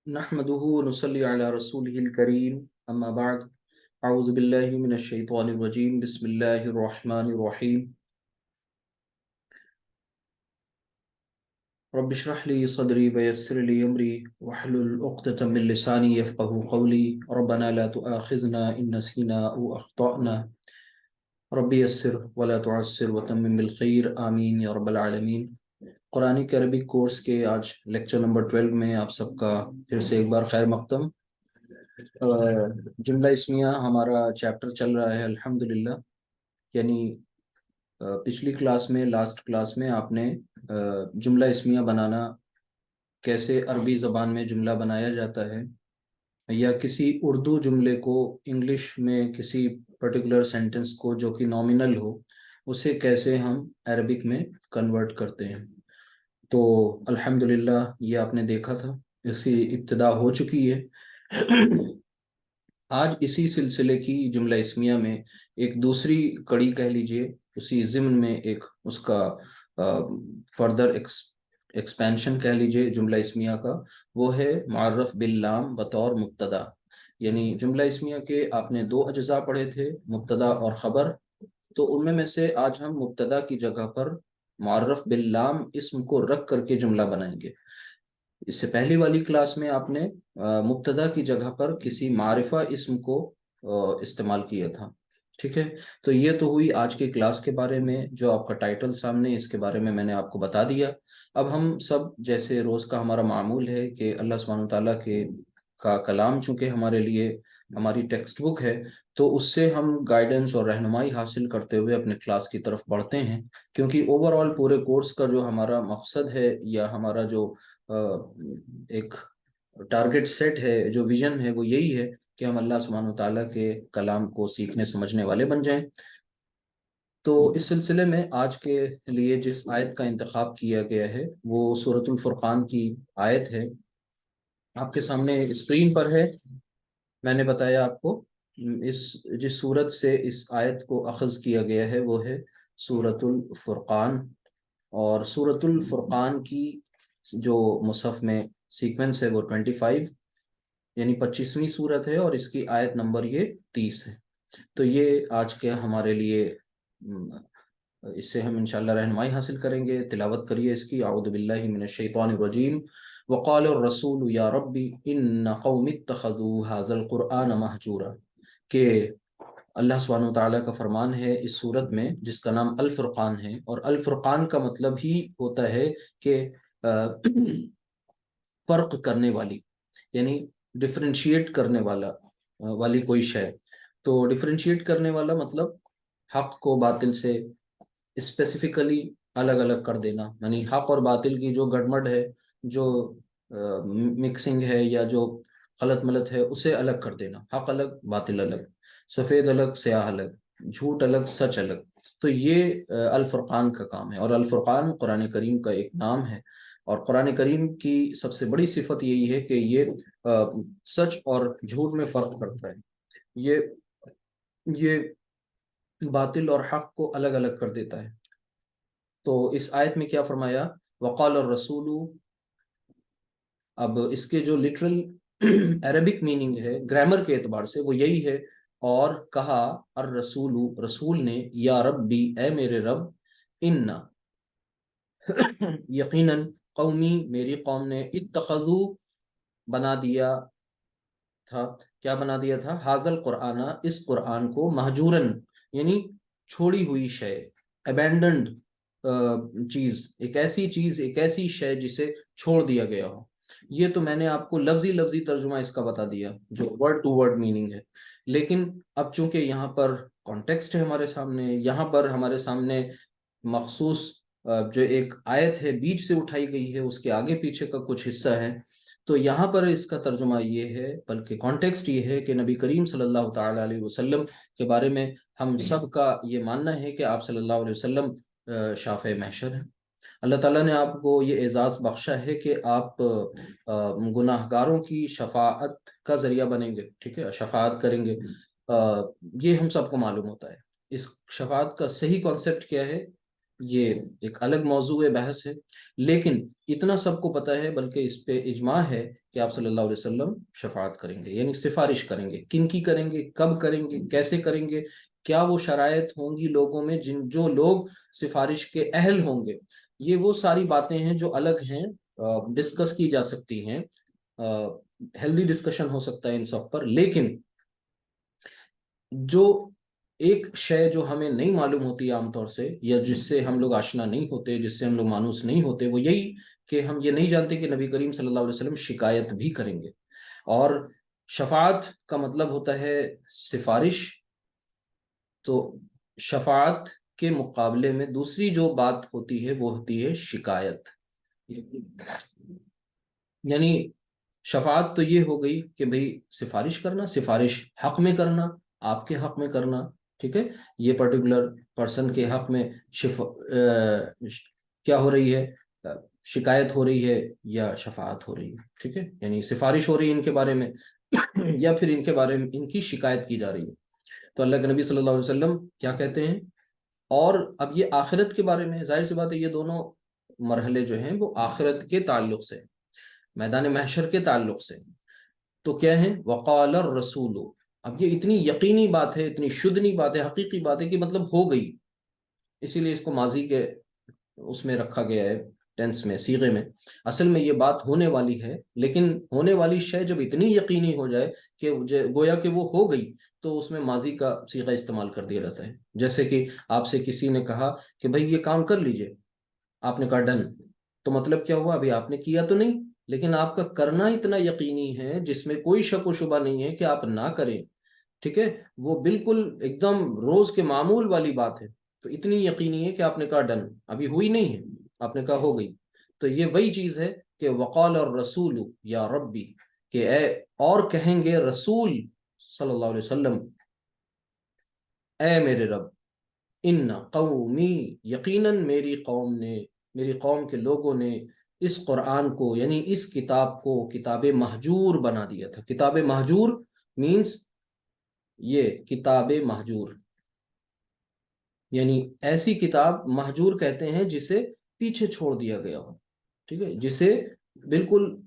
नहमदुहु व नुसल्ली अला रसूलिहिल करीम अम्मा बाद अऊज़ु बिल्लाहि मिनश शैतानिर रजीम बिस्मिल्लाहिर रहमानिर रहीम रब्बि इश्रह ली सदरी व यस्सिर ली अमरी वहलुल उक़दतम मिन लिसानी यफ़क़हू क़ौली रब्बना ला तुआख़िज़ना इन नसीना औ अख़्तअना रब्बी यस्सिर व ला तुअस्सिर व तम्मिम बिल खैर आमीन या रब्बल आलमीन। कुरानिक अरबिक कोर्स के आज लेक्चर नंबर 12 में आप सबका फिर से एक बार खैर मक़दम। जुमला इसमिया हमारा चैप्टर चल रहा है अल्हम्दुलिल्लाह। यानी पिछली क्लास में लास्ट क्लास में आपने जुमला इसमिया बनाना, कैसे अरबी ज़बान में जुमला बनाया जाता है या किसी उर्दू जुमले को इंग्लिश में किसी पर्टिकुलर सेंटेंस को जो कि नॉमिनल हो उसे कैसे हम अरबिक में कन्वर्ट करते हैं। तो अल्हम्दुलिल्लाह ये आपने देखा था, इसकी इब्तिदा हो चुकी है। आज इसी सिलसिले की जुमला इस्मिया में एक दूसरी कड़ी कह लीजिए, उसी ज़िम्न में एक उसका फर्दर एक्सपेंशन कह लीजिए जुमला इस्मिया का, वो है मुअर्रफ बिल लाम बतौर मुब्तदा। यानी जुमला इस्मिया के आपने दो अज्जा पढ़े थे, मुब्तदा और ख़बर। तो उनमें में से आज हम मुब्तदा की जगह पर मुअर्रफ बिल लाम इसम को रख करके जुमला बनाएंगे। इससे पहली वाली क्लास में आपने मुब्तदा की जगह पर किसी मारिफा इस्म को इस्तेमाल किया था। ठीक है, तो ये तो हुई आज की क्लास के बारे में। जो आपका टाइटल सामने, इसके बारे में मैंने आपको बता दिया। अब हम सब जैसे रोज़ का हमारा मामूल है कि अल्लाह सुब्हानहू तआला के का कलाम चूँकि हमारे लिए हमारी टेक्स्ट बुक है, तो उससे हम गाइडेंस और रहनुमाई हासिल करते हुए अपने क्लास की तरफ बढ़ते हैं। क्योंकि ओवरऑल पूरे कोर्स का जो हमारा मकसद है या हमारा जो एक टारगेट सेट है, जो विजन है, वो यही है कि हम अल्लाह सुब्हानहू तआला के कलाम को सीखने समझने वाले बन जाएं। तो इस सिलसिले में आज के लिए जिस आयत का इंतखाब किया गया है वो सूरतुल फुरकान की आयत है, आपके सामने स्क्रीन पर है। मैंने बताया आपको इस जिस सूरत से इस आयत को अखज़ किया गया है वो है सूरतुल फुरकान। और सूरतुल फुरकान की जो मुसहफ में सीक्वेंस है वो 25 यानी 25वीं सूरत है और इसकी आयत नंबर ये 30 है। तो ये आज के हमारे लिए इससे हम इंशाल्लाह रहनुमाई हासिल करेंगे। तिलावत करिए इसकी। औज़ु बिल्लाहि मिनश शैतानिर रजीम। वक़ाल रसूल या रब्बी इन्न कौमी इत्तख़ज़ू हाज़ल क़ुरआन महजूरा। के अल्लाह सुब्हानहू तआला का फरमान है इस सूरत में जिसका नाम अल फुरकान है। और अल फुरकान का मतलब ही होता है कि फ़र्क करने वाली, यानी डिफरेंशिएट करने वाली कोई शय। तो डिफरेंशिएट करने वाला मतलब हक को बातिल से स्पेसिफिकली अलग अलग कर देना। यानी हक और बातिल की जो गड़मड़ है, जो मिक्सिंग है या जो गलत मलत है, उसे अलग कर देना। हक अलग, बातिल अलग, सफ़ेद अलग, स्याह अलग, झूठ अलग, सच अलग। तो ये अल फुरकान का काम है। और अल फुरकान कुरान करीम का एक नाम है। और कुरान करीम की सबसे बड़ी सिफत यही है कि ये सच और झूठ में फ़र्क करता है। ये ये बातिल और हक को अलग अलग कर देता है। तो इस आयत में क्या फरमाया, वक़ाल और रसूलु। अब इसके जो लिटरल अरबिक मीनिंग है ग्रामर के एतबार से वो यही है। और कहा अर रसूलु, रसूल ने, या रब्बी, ए मेरे रब, इन्ना, यकीनन, कौमी, मेरी कौम ने, इत्तखज़ू, बना दिया था। क्या बना दिया था? हाजल कुराना, इस कुरान को, महजूरन यानी छोड़ी हुई शय, अबैंडन्ड चीज, एक ऐसी शय जिसे छोड़ दिया गया हो। ये तो मैंने आपको लफ्जी लफ्जी तर्जुमा इसका बता दिया जो वर्ड टू वर्ड मीनिंग है। लेकिन अब चूंकि यहाँ पर कॉन्टेक्स्ट है हमारे सामने, यहाँ पर हमारे सामने मखसूस जो एक आयत है बीच से उठाई गई है, उसके आगे पीछे का कुछ हिस्सा है। तो यहाँ पर इसका तर्जुमा ये है, बल्कि कॉन्टेक्स्ट ये है कि नबी करीम सल्लल्लाहु ताला अलैहि वसल्लम के बारे में हम सब का ये मानना है कि आप सल्लल्लाहु अलैहि वसल्लम शाफ़े महशर हैं। अल्लाह ताला ने आपको ये एजाज़ बख्शा है कि आप गुनाहगारों की शफाअत का ज़रिया बनेंगे। ठीक है, शफाअत करेंगे। ये हम सबको मालूम होता है। इस शफाअत का सही कॉन्सेप्ट क्या है? ये एक अलग मौजू बहस है, लेकिन इतना सबको पता है, बल्कि इस पे इजमा है कि आप सल्लल्लाहु अलैहि वसल्लम शफाअत करेंगे, यानी सिफारिश करेंगे। किन की करेंगे, कब करेंगे, कैसे करेंगे, क्या वो शराइत होंगी लोगों में जिन जो लोग सिफारिश के अहल होंगे, ये वो सारी बातें हैं जो अलग हैं, डिस्कस की जा सकती हैं, हेल्दी डिस्कशन हो सकता है इन सब पर। लेकिन जो एक शय जो हमें नहीं मालूम होती आमतौर से, या जिससे हम लोग आशना नहीं होते, जिससे हम लोग मानूस नहीं होते, वो यही कि हम ये नहीं जानते कि नबी करीम सल्लल्लाहु अलैहि वसल्लम शिकायत भी करेंगे। और शफात का मतलब होता है सिफारिश। तो शफात के मुकाबले में दूसरी जो बात होती है वो होती है शिकायत। यानी शफात तो ये हो गई कि भाई सिफारिश करना, सिफारिश हक में करना, आपके हक में करना, ठीक है, ये पर्टिकुलर पर्सन के हक में क्या हो रही है, शिकायत हो रही है या शफात हो रही है, ठीक है, यानी सिफारिश हो रही है इनके बारे में या फिर इनके बारे में इनकी शिकायत की जा रही है। तो अल्लाह के नबी सल्लल्लाहु अलैहि वसल्लम क्या कहते हैं? और अब ये आखिरत के बारे में, जाहिर सी बात है ये दोनों मरहले जो हैं वो आखिरत के ताल्लुक से, मैदान महशर के ताल्लुक से। तो क्या है, वक़ाल रसूल। अब ये इतनी यकीनी बात है, इतनी शुद्धनी बात है, हकीकी बात है कि मतलब हो गई, इसीलिए इसको माजी के उसमें रखा गया है, टेंस में, सीगे में। असल में ये बात होने वाली है, लेकिन होने वाली शय जब इतनी यकीनी हो जाए कि गोया कि वो हो गई, तो उसमें माजी का सीगा इस्तेमाल कर दिया जाता है। जैसे कि आपसे किसी ने कहा कि भाई ये काम कर लीजिए, आपने कहा डन, तो मतलब क्या हुआ, अभी आपने किया तो नहीं, लेकिन आपका करना इतना यकीनी है जिसमें कोई शक व शुबा नहीं है कि आप ना करें, ठीक है, वो बिल्कुल एकदम रोज के मामूल वाली बात है, तो इतनी यकीनी है कि आपने कहा डन, अभी हुई नहीं है, आपने कहा हो गई। तो ये वही चीज है कि वक़ाल और रसूल या रब्बी, कि ए, और कहेंगे रसूल सल्लल्लाहु अलैहि वसल्लम, ए मेरे रब, इन कौमी, यकीनन मेरी कौम ने, मेरी कौम के लोगों ने इस कुरान को, यानी इस किताब को किताब महजूर बना दिया था। किताब महजूर मीन्स, ये किताब महजूर यानी ऐसी किताब, महजूर कहते हैं जिसे पीछे छोड़ दिया गया हो, ठीक है, जिसे बिल्कुल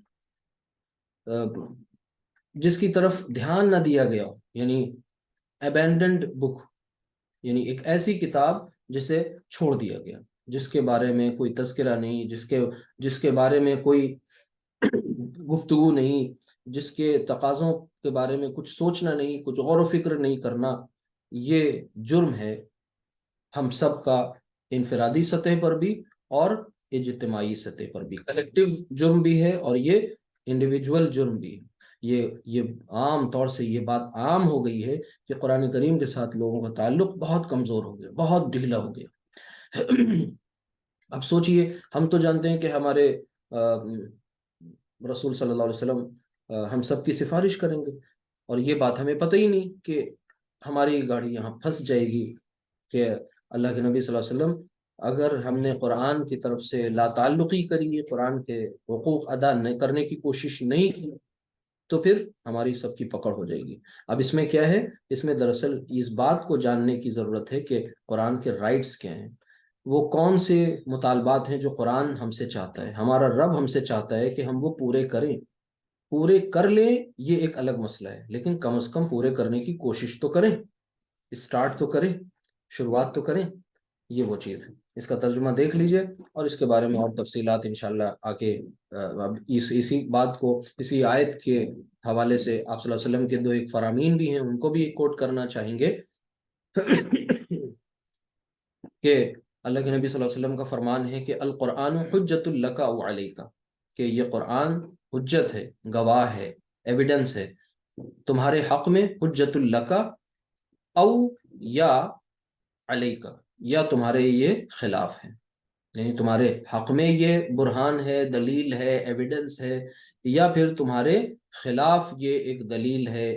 जिसकी तरफ ध्यान न दिया गया हो, यानी अबेंडेंड बुक, यानी एक ऐसी किताब जिसे छोड़ दिया गया, जिसके बारे में कोई तज़किरा नहीं, जिसके जिसके बारे में कोई गुफ्तगू नहीं, जिसके तकाज़ों के बारे में कुछ सोचना नहीं, कुछ गौर व फिक्र नहीं करना। ये जुर्म है हम सब का, इनफरादी सतह पर भी और इज्तिमाई सतह पर भी, कलेक्टिव जुर्म भी है और ये इंडिविजुअल जुर्म भी है। ये आम तौर से ये बात आम हो गई है कि कुरान करीम के साथ लोगों का ताल्लुक बहुत कमज़ोर हो गया, बहुत ढीला हो गया। अब सोचिए, हम तो जानते हैं कि हमारे रसूल सल्लल्लाहु अलैहि वसल्लम हम सब की सिफारिश करेंगे, और ये बात हमें पता ही नहीं कि हमारी गाड़ी यहाँ फंस जाएगी, कि अल्लाह के नबी सल्लल्लाहु अलैहि वसल्लम, अगर हमने कुरान की तरफ से लाताल्लुकी करी है, कुरान के हुकूक अदा न करने की कोशिश नहीं की, तो फिर हमारी सबकी पकड़ हो जाएगी। अब इसमें क्या है, इसमें दरअसल इस बात को जानने की ज़रूरत है कि कुरान के राइट्स क्या हैं, वो कौन से मुतालबात हैं जो कुरान हमसे चाहता है, हमारा रब हमसे चाहता है कि हम वो पूरे करें, पूरे कर लें, ये एक अलग मसला है, लेकिन कम से कम पूरे करने की कोशिश तो करें, स्टार्ट तो करें, शुरुआत तो करें। ये वो चीज़ है, इसका तर्जुमा देख लीजिए, और इसके बारे में और तफसीलात इंशाल्लाह आके, अब इसी बात को, इसी आयत के हवाले से आप सल्लल्लाहु अलैहि वसल्लम के दो एक फरामीन भी हैं, उनको भी कोट करना चाहेंगे। कि अल्लाह के नबी सल्लल्लाहु अलैहि वसल्लम का फरमान है कि अल कुरान हुज्जतुल लका व अलैका, कि ये कुरान हुज्जत है, गवाह है, एविडेंस है तुम्हारे हक में, हुज्जतुल लका औ या अलैका, या तुम्हारे ये खिलाफ है, यानी तुम्हारे हक में ये बुरहान है, दलील है, एविडेंस है, या फिर तुम्हारे खिलाफ ये एक दलील है,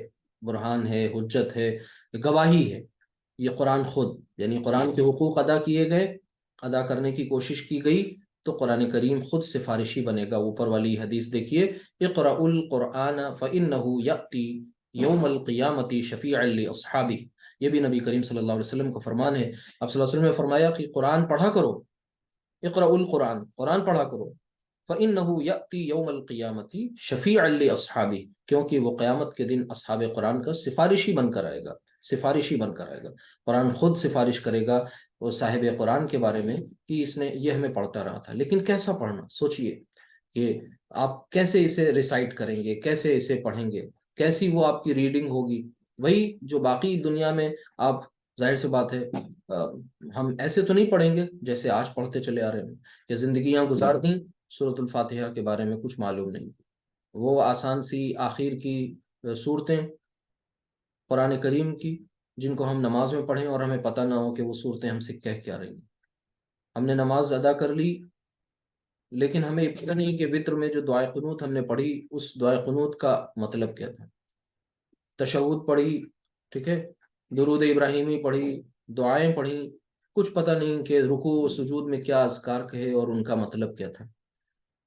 बुरहान है, हुज्जत है, गवाही है, ये कुरान खुद, यानी कुरान के हुकूक अदा किए गए, अदा करने की कोशिश की गई, तो कुरान करीम खुद सिफारिशी बनेगा। ऊपर वाली हदीस देखिए, इक़राउल कुरान फ़इन्नहु यअती यौमल क़ियामती शफ़ीअन लि अस्हाबिही, ये भी नबी करीम सल्लल्लाहु अलैहि वसल्लम का फरमान है। आप सल्लल्लाहु अलैहि वसल्लम ने फरमाया कि कुरान पढ़ा करो, इक़राउल कुरान, कुरान पढ़ा करो, फ़इन्नहु यअती यौमल क़ियामती शफ़ीअन लि अस्हाबी, क्योंकि वो क़यामत के दिन अस्हाब कुरान का सिफारिशी बनकर आएगा, सिफारिशी बनकर आएगा। कुरान खुद सिफारिश करेगा वो साहिब कुरान के बारे में कि इसने ये हमें पढ़ता रहा था। लेकिन कैसा पढ़ना, सोचिए कि आप कैसे इसे रिसाइट करेंगे, कैसे इसे पढ़ेंगे, कैसी वो आपकी रीडिंग होगी। वही जो बाकी दुनिया में आप, जाहिर सी बात है हम ऐसे तो नहीं पढ़ेंगे जैसे आज पढ़ते चले आ रहे हैं कि जिंदगियां गुजार दी सूरतुल फातिहा के बारे में कुछ मालूम नहीं। वो आसान सी आखिर की सूरतें कुरान करीम की, जिनको हम नमाज में पढ़ें और हमें पता ना हो कि वो सूरतें हमसे कह क्या रही हैं। हमने नमाज अदा कर ली, लेकिन हमें पता नहीं कि वित्र में जो दुआए कुनूत हमने पढ़ी, उस दुआए कुनूत का मतलब क्या था। तशहुद पढ़ी, ठीक है, दुरूद इब्राहिमी पढ़ी, दुआएं पढ़ी, कुछ पता नहीं कि रुकू सुजूद में क्या अज़कार कहे और उनका मतलब क्या था।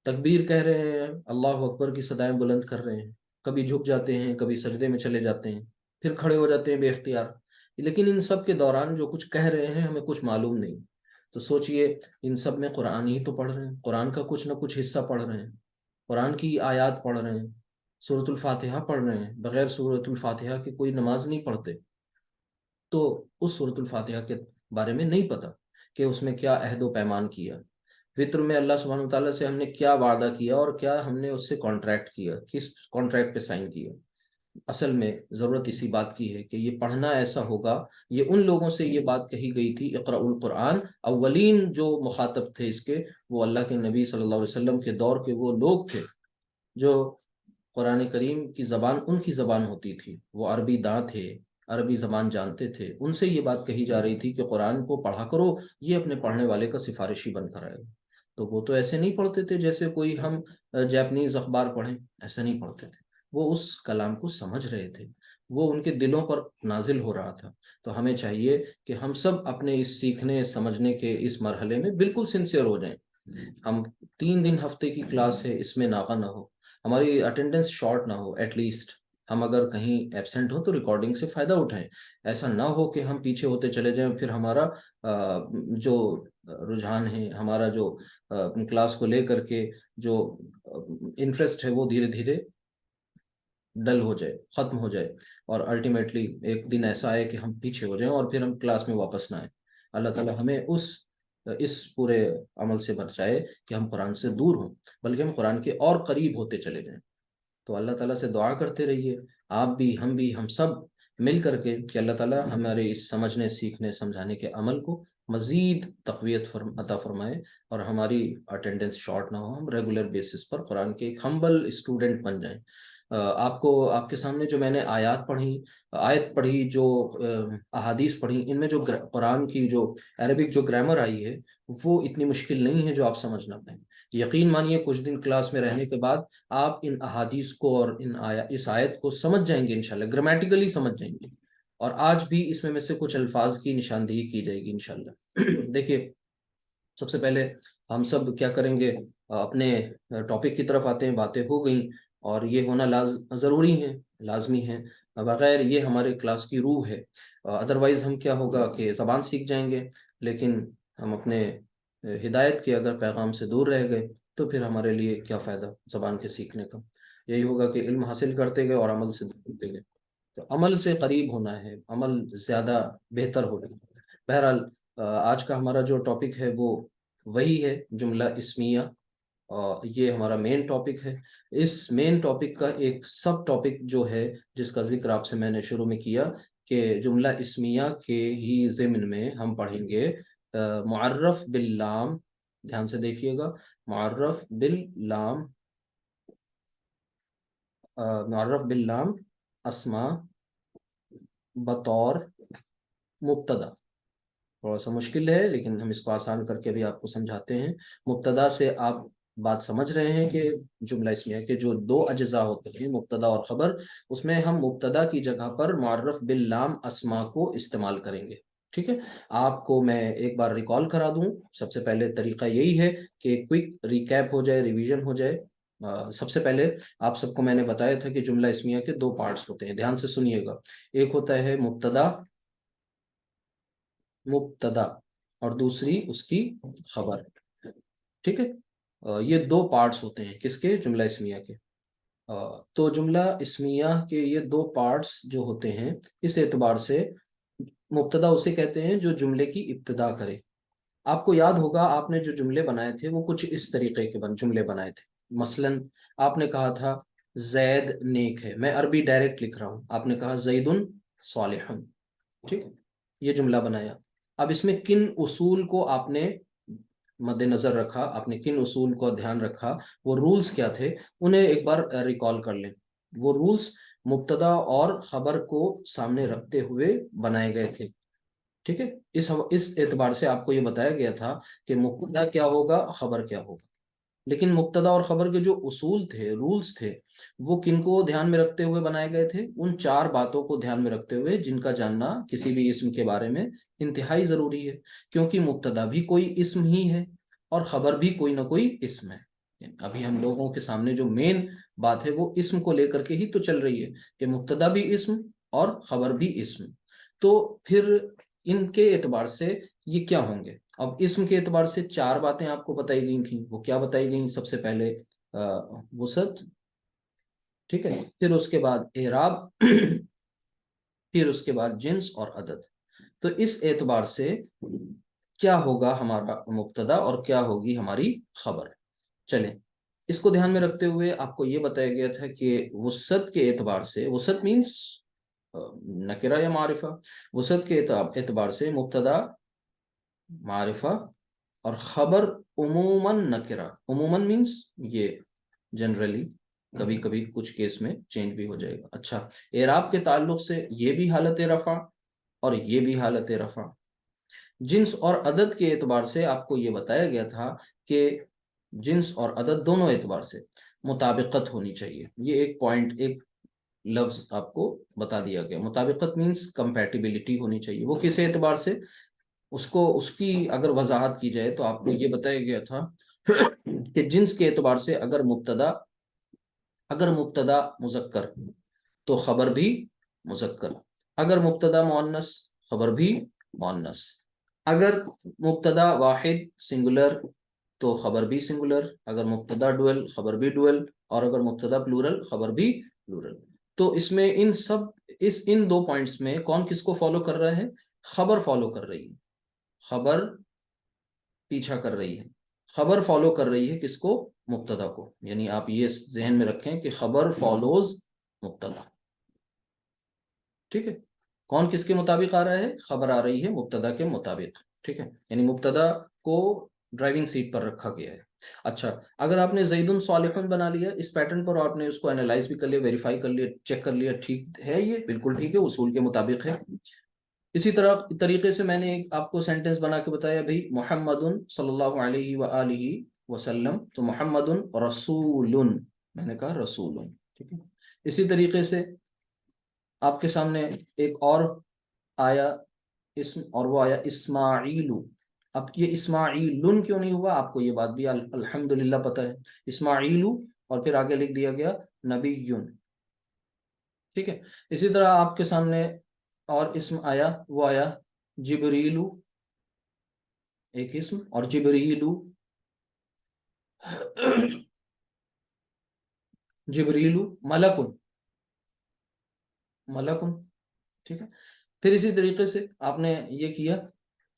तकबीर कह रहे हैं, अल्लाह अकबर की सदाएं बुलंद कर रहे हैं, कभी झुक जाते हैं, कभी सजदे में चले जाते हैं, फिर खड़े हो जाते हैं बेख्तियार। लेकिन इन सब के दौरान जो कुछ कह रहे हैं हमें कुछ मालूम नहीं। तो सोचिए, इन सब में कुरान ही तो पढ़ रहे हैं, कुरान का कुछ ना कुछ हिस्सा पढ़ रहे हैं, कुरान की आयत पढ़ रहे हैं, सूरतुल फातिहा पढ़ रहे हैं। बगैर सूरतुल फातिहा के कोई नमाज नहीं पढ़ते। तो उस सूरतुल फातिहा के बारे में नहीं पता कि उसमें क्या अहद व पैमान किया, वित्र में अल्लाह सुब्हानहू तआला से हमने क्या वादा किया और क्या हमने उससे कॉन्ट्रैक्ट किया, किस कॉन्ट्रैक्ट पे साइन किया। असल में ज़रूरत इसी बात की है कि ये पढ़ना ऐसा होगा। ये उन लोगों से ये बात कही गई थी, इक़राउल कुरान, अव्वलीन जो मुखातब थे इसके, वो अल्लाह के नबी सल्लल्लाहु अलैहि वसल्लम के दौर के वो लोग थे जो कुरान करीम की ज़बान उनकी ज़बान होती थी, वो अरबी दाँ थे, अरबी ज़बान जानते थे। उनसे ये बात कही जा रही थी कि कुरान को पढ़ा करो, ये अपने पढ़ने वाले का सिफारिशी बनकर आएगा। तो वो तो ऐसे नहीं पढ़ते थे जैसे कोई हम जापानीज़ अखबार पढ़ें, ऐसा नहीं पढ़ते थे। वो उस कलाम को समझ रहे थे, वो उनके दिलों पर नाजिल हो रहा था। तो हमें चाहिए कि हम सब अपने इस सीखने समझने के इस मरहले में बिल्कुल सिंसियर हो जाएं। हम 3 दिन हफ्ते की क्लास है, इसमें नागा ना हो, हमारी अटेंडेंस शॉर्ट ना हो, एटलीस्ट हम अगर कहीं एब्सेंट हो तो रिकॉर्डिंग से फ़ायदा उठाएं। ऐसा ना हो कि हम पीछे होते चले जाएं, फिर हमारा जो रुझान है, हमारा जो क्लास को लेकर के जो इंटरेस्ट है, वो धीरे धीरे डल हो जाए, ख़त्म हो जाए, और अल्टीमेटली एक दिन ऐसा आए कि हम पीछे हो जाएं और फिर हम क्लास में वापस ना आए। अल्लाह ताला हमें उस इस पूरे अमल से बचाए कि हम कुरान से दूर हों, बल्कि हम कुरान के और करीब होते चले जाएं। तो अल्लाह ताला से दुआ करते रहिए, आप भी, हम भी, हम सब मिल करके, कि अल्लाह ताला हमारे इस समझने, सीखने, समझाने के अमल को मज़ीद तक़वियत अता फ़रमाए और हमारी अटेंडेंस शॉर्ट ना हो, हम रेगुलर बेसिस पर कुरान के एक हम्बल स्टूडेंट बन जाएं। आपको, आपके सामने जो मैंने आयत पढ़ी, जो अहादीस पढ़ी, इनमें जो कुरान की जो अरबिक जो ग्रामर आई है, वो इतनी मुश्किल नहीं है जो आप समझ ना पाएँ। यकीन मानिए, कुछ दिन क्लास में रहने के बाद आप इन अहादीस को और इस आयत को समझ जाएंगे, इंशाल्लाह ग्रामेटिकली समझ जाएंगे। और आज भी इसमें में से कुछ अल्फाज की निशानदेही की जाएगी इंशाल्लाह। देखिए, सबसे पहले हम सब क्या करेंगे, अपने टॉपिक की तरफ आते हैं। बातें हो गई और ये होना ज़रूरी है, लाजमी है, बगैर ये हमारे क्लास की रूह है। अदरवाइज़ हम क्या होगा कि ज़बान सीख जाएंगे, लेकिन हम अपने हिदायत के अगर पैगाम से दूर रह गए तो फिर हमारे लिए क्या फ़ायदा ज़बान के सीखने का। यही होगा कि इल्म हासिल करते गए और अमल से दूर होते गए। तो अमल से करीब होना है, अमल ज़्यादा बेहतर होगा। बहरहाल, आज का हमारा जो टॉपिक है वो वही है, जुमला इस्मिया। ये हमारा मेन टॉपिक है। इस मेन टॉपिक का एक सब टॉपिक जो है, जिसका जिक्र आपसे मैंने शुरू में किया, कि जुमला इस्मिया के ही ज़िम्न में हम पढ़ेंगे मुअर्रफ बिल लाम। ध्यान से देखिएगा, मुअर्रफ बिल लाम, मुअर्रफ बिल लाम अस्मा बतौर मुब्तदा। थोड़ा सा मुश्किल है, लेकिन हम इसको आसान करके भी आपको समझाते हैं। मुब्तदा से आप बात समझ रहे हैं कि जुमला इस्मिया के जो दो अज्जा होते हैं, मुब्तदा और ख़बर, उसमें हम मुब्तदा की जगह पर मुअर्रफ बिल लाम अस्मा को इस्तेमाल करेंगे। ठीक है, आपको मैं एक बार रिकॉल करा दूं। सबसे पहले तरीका यही है कि क्विक रिकैप हो जाए, रिवीजन हो जाए। सबसे पहले आप सबको मैंने बताया था कि जुमला इस्मिया के दो पार्ट्स होते हैं, ध्यान से सुनिएगा। एक होता है मुब्तदा मुब्तदा और दूसरी उसकी खबर। ठीक है, ये दो पार्ट्स होते हैं किसके, जुमला इस्मिया के। तो जुमला इस्मिया के ये दो पार्ट्स जो होते हैं, इस एतबार से मुब्तदा उसे कहते हैं जो जुमले की इब्तिदा करे। आपको याद होगा आपने जो जुमले बनाए थे वो कुछ इस तरीके के जुमले बनाए थे। मसलन आपने कहा था जैद नेक है, मैं अरबी डायरेक्ट लिख रहा हूं, आपने कहा जैदुन सालिहुन। ठीक है, ये जुमला बनाया। अब इसमें किन उसूल को आपने मद्देनजर रखा, आपने किन उसूल को ध्यान रखा, वो रूल्स क्या थे, उन्हें एक बार रिकॉल कर लें। वो रूल्स मुब्तदा और खबर को सामने रखते हुए बनाए गए थे। ठीक है, इस एतबार से आपको ये बताया गया था कि मुब्तदा क्या होगा, खबर क्या होगा। लेकिन मुब्तदा और खबर के जो उसूल थे, रूल्स थे, वो किनको ध्यान में रखते हुए बनाए गए थे, उन चार बातों को ध्यान में रखते हुए जिनका जानना किसी भी इस्म के बारे में इंतहाई जरूरी है। क्योंकि मुब्तदा भी कोई इस्म ही है और खबर भी कोई ना कोई इस्म है। अभी हम लोगों के सामने जो मेन बात है वो इस्म को लेकर के ही तो चल रही है कि मुब्तदा भी इस्म और खबर भी इस्म। तो फिर इनके एतबार से ये क्या होंगे। अब इस्म के एतबार से चार बातें आपको बताई गई थी, वो क्या बताई गई, सबसे पहले वसत, ठीक है, फिर उसके बाद एराब फिर उसके बाद जिन्स और अदद। तो इस एतबार से क्या होगा हमारा मुब्तदा और क्या होगी हमारी खबर। चलें, इसको ध्यान में रखते हुए आपको ये बताया गया था कि वसत के एतबार से, वसत मीन्स नकिरा या मारिफा, वसत के एतबार से मुब्तदा मारिफा और खबर उमूमन नकिरा। उमूमन मीन्स ये जनरली, कभी कभी कुछ केस में चेंज भी हो जाएगा। अच्छा, एराब के ताल्लुक से ये भी हालत रफा और ये भी हालत रफा। जिन्स और अदद के एतबार से आपको ये बताया गया था कि जिन्स और अदद दोनों एतबार से मुताबिकत होनी चाहिए। ये एक पॉइंट, एक लफ्ज आपको बता दिया गया। मुताबिकत मीन्स कंपैटिबिलिटी होनी चाहिए। वो किस एतबार से, उसको उसकी अगर वजाहत की जाए तो आपको ये बताया गया था कि जिन्स के एतबार से अगर मुब्तदा मुजक्कर तो खबर भी मुजक्कर, अगर मुब्तदा मुअन्नस खबर भी मुअन्नस, अगर मुब्तदा वाहिद सिंगुलर तो खबर भी सिंगुलर, अगर मुब्तदा डुअल खबर भी डुअल, और अगर मुब्तदा प्लूरल खबर भी प्लूरल। तो इसमें इन दो पॉइंट्स में कौन किसको फॉलो कर रहा है, खबर फॉलो कर रही है, खबर पीछा कर रही है, खबर फॉलो कर रही है किसको, मुब्तदा को। यानी आप ये जहन में रखें कि खबर फॉलोज मुब्तदा। ठीक है, कौन किसके मुताबिक आ रहा है, खबर आ रही है मुब्तदा के मुताबिक। ठीक है, यानी मुब्तदा को ड्राइविंग सीट पर रखा गया है। अच्छा, अगर आपने जैदुन सालिहुन बना लिया इस पैटर्न पर, आपने उसको एनालाइज भी कर लिया, वेरीफाई कर लिया, चेक कर लिया, ठीक है, ये बिल्कुल ठीक है, उसूल के मुताबिक है। इसी तरह तरीके से मैंने एक आपको सेंटेंस बना के बताया भाई, मोहम्मदुन सल्लल्लाहु अलैहि व आलिहि वसल्लम, तो मोहम्मदुन रसूलुन, मैंने कहा रसूलुन। ठीक है, इसी तरीके से आपके सामने एक और आया इसम, और वो आया इस्माइलु। अब ये इस्माइलुन क्यों नहीं हुआ, आपको ये बात भी अल्हम्दुलिल्लाह पता है। इस्माइलु और फिर आगे लिख दिया गया नबीयुन। ठीक है, इसी तरह आपके सामने और इसम आया, वो आया जिबरीलु, एक इसम, और जिबरीलु जिबरीलु मलकुन, मलकुन। ठीक है, फिर इसी तरीके से आपने ये किया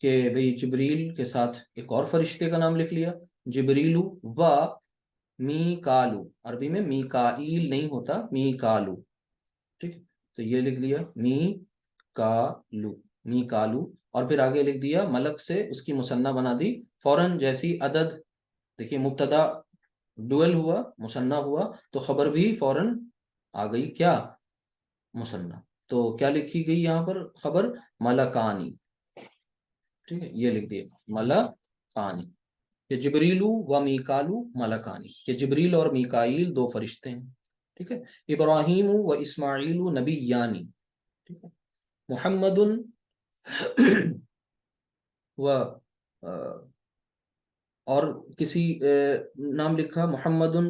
कि भाई जिबरील के साथ एक और फरिश्ते का नाम लिख लिया, जिबरीलु व मीकालू। अरबी में मीकाईल नहीं होता, मीकालू। ठीक है, तो ये लिख लिया मी कालू, मी कालू, और फिर आगे लिख दिया मलक से उसकी मुसन्ना बना दी फौरन, जैसी अदद। देखिए, मुब्तदा डुअल हुआ, मुसन्ना हुआ, तो खबर भी फौरन आ गई क्या, मुसन्ना। तो क्या लिखी गई यहाँ पर खबर, मलकानी। ठीक है, ये लिख दिया मलकानी, ये जिबरीलू व मीकालू मलकानी, ये जिबरील और मीकाईल दो फरिश्ते हैं। ठीक है, इब्राहिम व इस्माइल नबीयानी। ठीक है, मुहम्मदुन व और किसी नाम लिखा मुहम्मदुन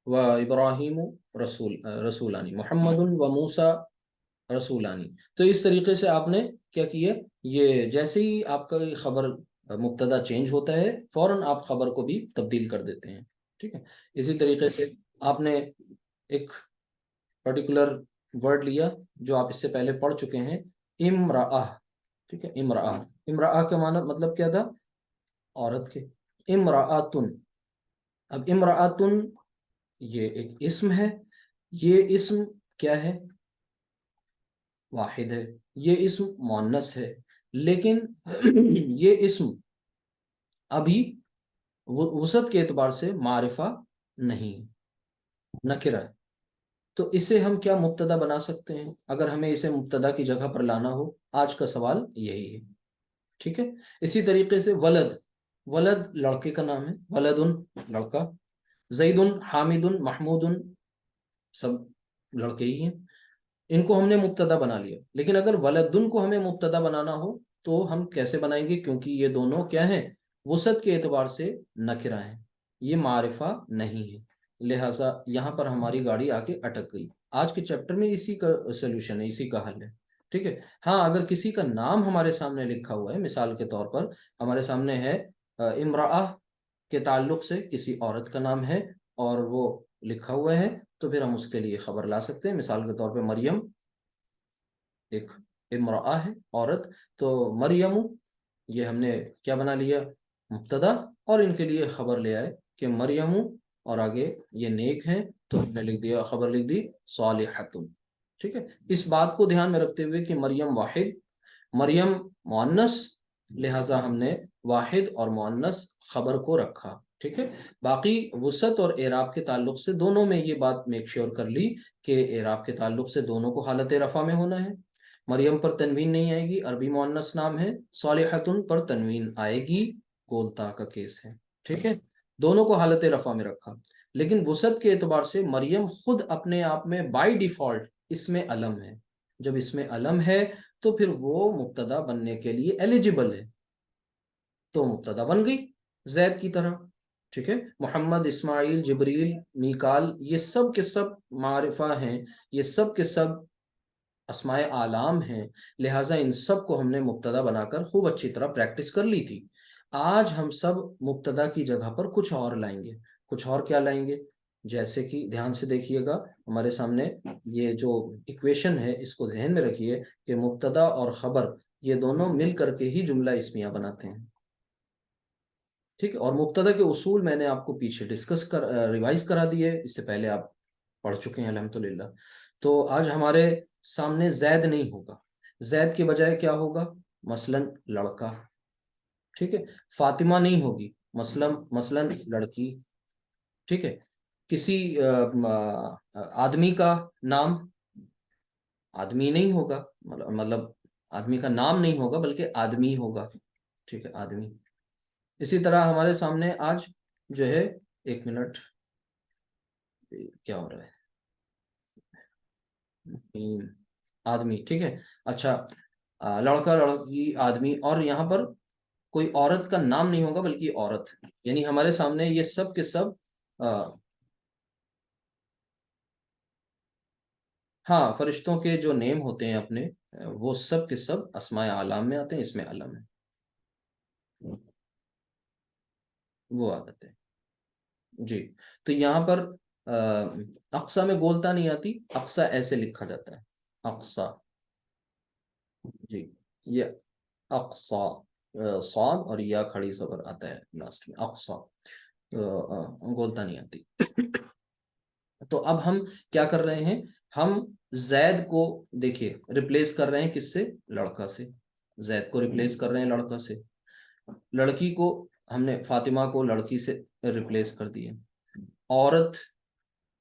व इब्राहिम रसूलानी, मोहम्मद व मूसा रसूलानी। तो इस तरीके से आपने क्या किया, ये जैसे ही आपका खबर मुब्तदा चेंज होता है फौरन आप खबर को भी तब्दील कर देते हैं। ठीक है, इसी तरीके से आपने एक पर्टिकुलर वर्ड लिया जो आप इससे पहले पढ़ चुके हैं, इमराह। ठीक है, इमराह, इमराह का माना मतलब क्या था, औरत के। इमरातुन, अब इमरातुन ये एक इस्म है, ये इस्म क्या है, वाहिद है, ये इस्म मुअन्नस है, लेकिन ये इस्म अभी वसत के एतबार से मारिफा नहीं, नकिरा है। तो इसे हम क्या मुब्तदा बना सकते हैं, अगर हमें इसे मुब्तदा की जगह पर लाना हो, आज का सवाल यही है। ठीक है, इसी तरीके से वलद, वलद लड़के का नाम है, वलदुन लड़का, जैदुन हामिदुन महमूदुन सब लड़के ही हैं, इनको हमने मुब्तदा बना लिया। लेकिन अगर वलदुन को हमें मुब्तदा बनाना हो तो हम कैसे बनाएंगे, क्योंकि ये दोनों क्या हैं, वसत के एतबार से नकिरा हैं, ये मारिफा नहीं है, लिहाजा यहाँ पर हमारी गाड़ी आके अटक गई। आज के चैप्टर में इसी का सोल्यूशन है, इसी का हल है। ठीक है, हाँ, अगर किसी का नाम हमारे सामने लिखा हुआ है, मिसाल के तौर पर हमारे सामने है इमराह के ताल्लुक से किसी औरत का नाम है और वो लिखा हुआ है, तो फिर हम उसके लिए खबर ला सकते हैं। मिसाल के तौर पे मरियम एक इमराअ है, औरत, तो मरियम ये हमने क्या बना लिया, मुब्तदा, और इनके लिए खबर ले आए कि मरियम, और आगे ये नेक हैं तो हमने लिख दिया, खबर लिख दी सालिहतुन। ठीक है, इस बात को ध्यान में रखते हुए कि मरियम वाहिद, मरियम मुअन्नस, लिहाजा हमने वाहिद और मुअन्नस खबर को रखा। ठीक है, बाकी वसत और एराब के ताल्लुक से दोनों में ये बात मेक श्योर कर ली कि एराब के ताल्लुक से दोनों को हालत रफ़ा में होना है। मरियम पर तनवीन नहीं आएगी, अरबी मुअन्नस नाम है, सालिहतुन पर तनवीन आएगी, गोलता का केस है। ठीक है, दोनों को हालत रफ़ा में रखा। लेकिन वसत के एतबार से मरियम खुद अपने आप में बाय डिफॉल्ट इसमें अलम है, जब इसमें अलम है तो फिर वो मुब्तदा बनने के लिए एलिजिबल है, तो मुब्तदा बन गई जैद की तरह। ठीक है, मोहम्मद, इस्माइल, जिब्रील, मीकाल, ये सब के सब मारिफा हैं, ये सब के सब अस्माए आलाम हैं, लिहाजा इन सब को हमने मुब्तदा बनाकर खूब अच्छी तरह प्रैक्टिस कर ली थी। आज हम सब मुब्तदा की जगह पर कुछ और लाएंगे। कुछ और क्या लाएंगे, जैसे कि ध्यान से देखिएगा, हमारे सामने ये जो इक्वेशन है इसको जहन में रखिए कि मुब्तदा और खबर ये दोनों मिल करके ही जुमला इस्मिया बनाते हैं। ठीक है, और मुब्तदा के उसूल मैंने आपको पीछे डिस्कस कर रिवाइज करा दिए, इससे पहले आप पढ़ चुके हैं अल्हम्दुलिल्लाह। तो आज हमारे सामने जैद नहीं होगा, जैद के बजाय क्या होगा, मसलन लड़का। ठीक है, फातिमा नहीं होगी, मसलन मसलन लड़की। ठीक है, किसी आदमी का नाम आदमी नहीं होगा, मतलब आदमी का नाम नहीं होगा बल्कि आदमी होगा। ठीक है, आदमी। इसी तरह हमारे सामने आज जो है, एक मिनट, क्या हो रहा है, आदमी। ठीक है, अच्छा, लड़का, लड़की, आदमी, और यहाँ पर कोई औरत का नाम नहीं होगा बल्कि औरत, यानी हमारे सामने ये सब के सब आ, हाँ, फरिश्तों के जो नेम होते हैं अपने, वो सब के सब अस्माए आलाम में आते हैं, इसमें अलम है, वो आदत है। जी, तो यहाँ पर अक्सा में गोलता नहीं आती, अक्सा ऐसे लिखा जाता है, अक्सा। जी, ये अक्सा, स्वाद और या खड़ी जबर आता है लास्ट में, अक्सा, तो गोलता नहीं आती। तो अब हम क्या कर रहे हैं, हम जैद को देखिए रिप्लेस कर रहे हैं किससे, लड़का से। जैद को रिप्लेस कर रहे हैं लड़का से, लड़की को हमने फातिमा को लड़की से रिप्लेस कर दिए, औरत।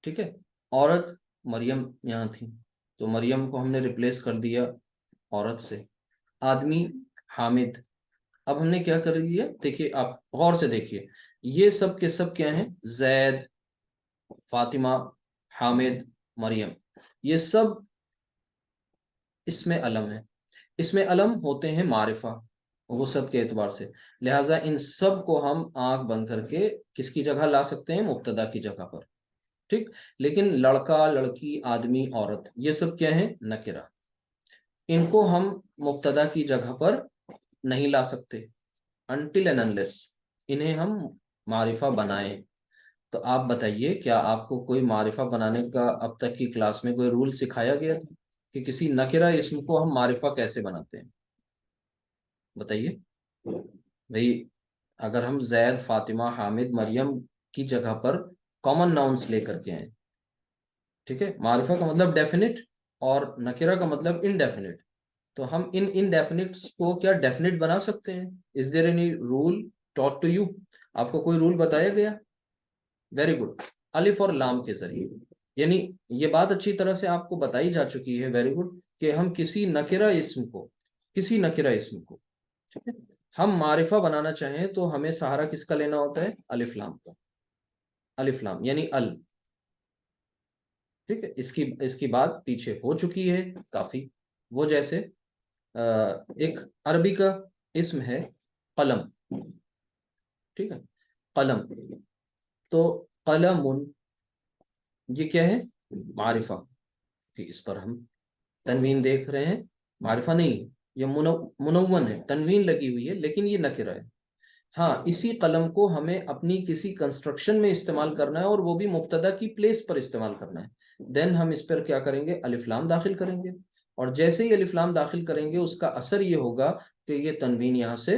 ठीक है, औरत मरियम यहाँ थी, तो मरियम को हमने रिप्लेस कर दिया औरत से। आदमी हामिद, अब हमने क्या कर दिया, देखिए आप गौर से देखिए, ये सब के सब क्या हैं, जैद, फातिमा, हामिद, मरियम, ये सब इसमें अलम है, इसमें अलम होते हैं मारिफा वसत के एतबार से, लिहाजा इन सब को हम आंख बंद करके किसकी जगह ला सकते हैं, मुब्तदा की जगह पर। ठीक, लेकिन लड़का, लड़की, आदमी, औरत, ये सब क्या है, नकिरा। इनको हम मुब्तदा की जगह पर नहीं ला सकते अनटिल एंड अनलेस इन्हें हम मारिफा बनाएं। तो आप बताइए, क्या आपको कोई मारिफा बनाने का अब तक की क्लास में कोई रूल सिखाया गया था कि किसी नकिरा इस्म को हम मारिफा कैसे बनाते हैं? बताइए भाई। अगर हम जैद, फातिमा, हामिद, मरियम की जगह पर कॉमन नाउन्स लेकर के आए, ठीक है, मारिफा का मतलब डेफिनिट और नकिरा का मतलब इनडेफिनिट, तो हम इन इनडेफिनिट्स को क्या डेफिनिट बना सकते हैं? Is there any rule taught to you? आपको कोई रूल बताया गया? वेरी गुड, अलिफ और लाम के जरिए। यानी ये बात अच्छी तरह से आपको बताई जा चुकी है, वेरी गुड, कि हम किसी नकिरा इस्म को, ठीक है, हम मारिफा बनाना चाहें तो हमें सहारा किसका लेना होता है? अलिफ लाम का। अलिफ लाम यानी अल, ठीक है। इसकी इसकी बात पीछे हो चुकी है काफी। वो जैसे एक अरबी का इस्म है कलम, ठीक है, कलम। तो कलमुन, ये क्या है? मारिफा, कि इस पर हम तनवीन देख रहे हैं, मारिफा नहीं है, ये मुनव्वन है, तनवीन लगी हुई है, लेकिन ये नकिरा है। हाँ, इसी कलम को हमें अपनी किसी कंस्ट्रक्शन में इस्तेमाल करना है और वो भी मुब्तदा की प्लेस पर इस्तेमाल करना है। देन हम इस पर क्या करेंगे? अलिफ्लाम दाखिल करेंगे। और जैसे ही अलिफ्लाम दाखिल करेंगे उसका असर ये होगा कि ये तनवीन यहाँ से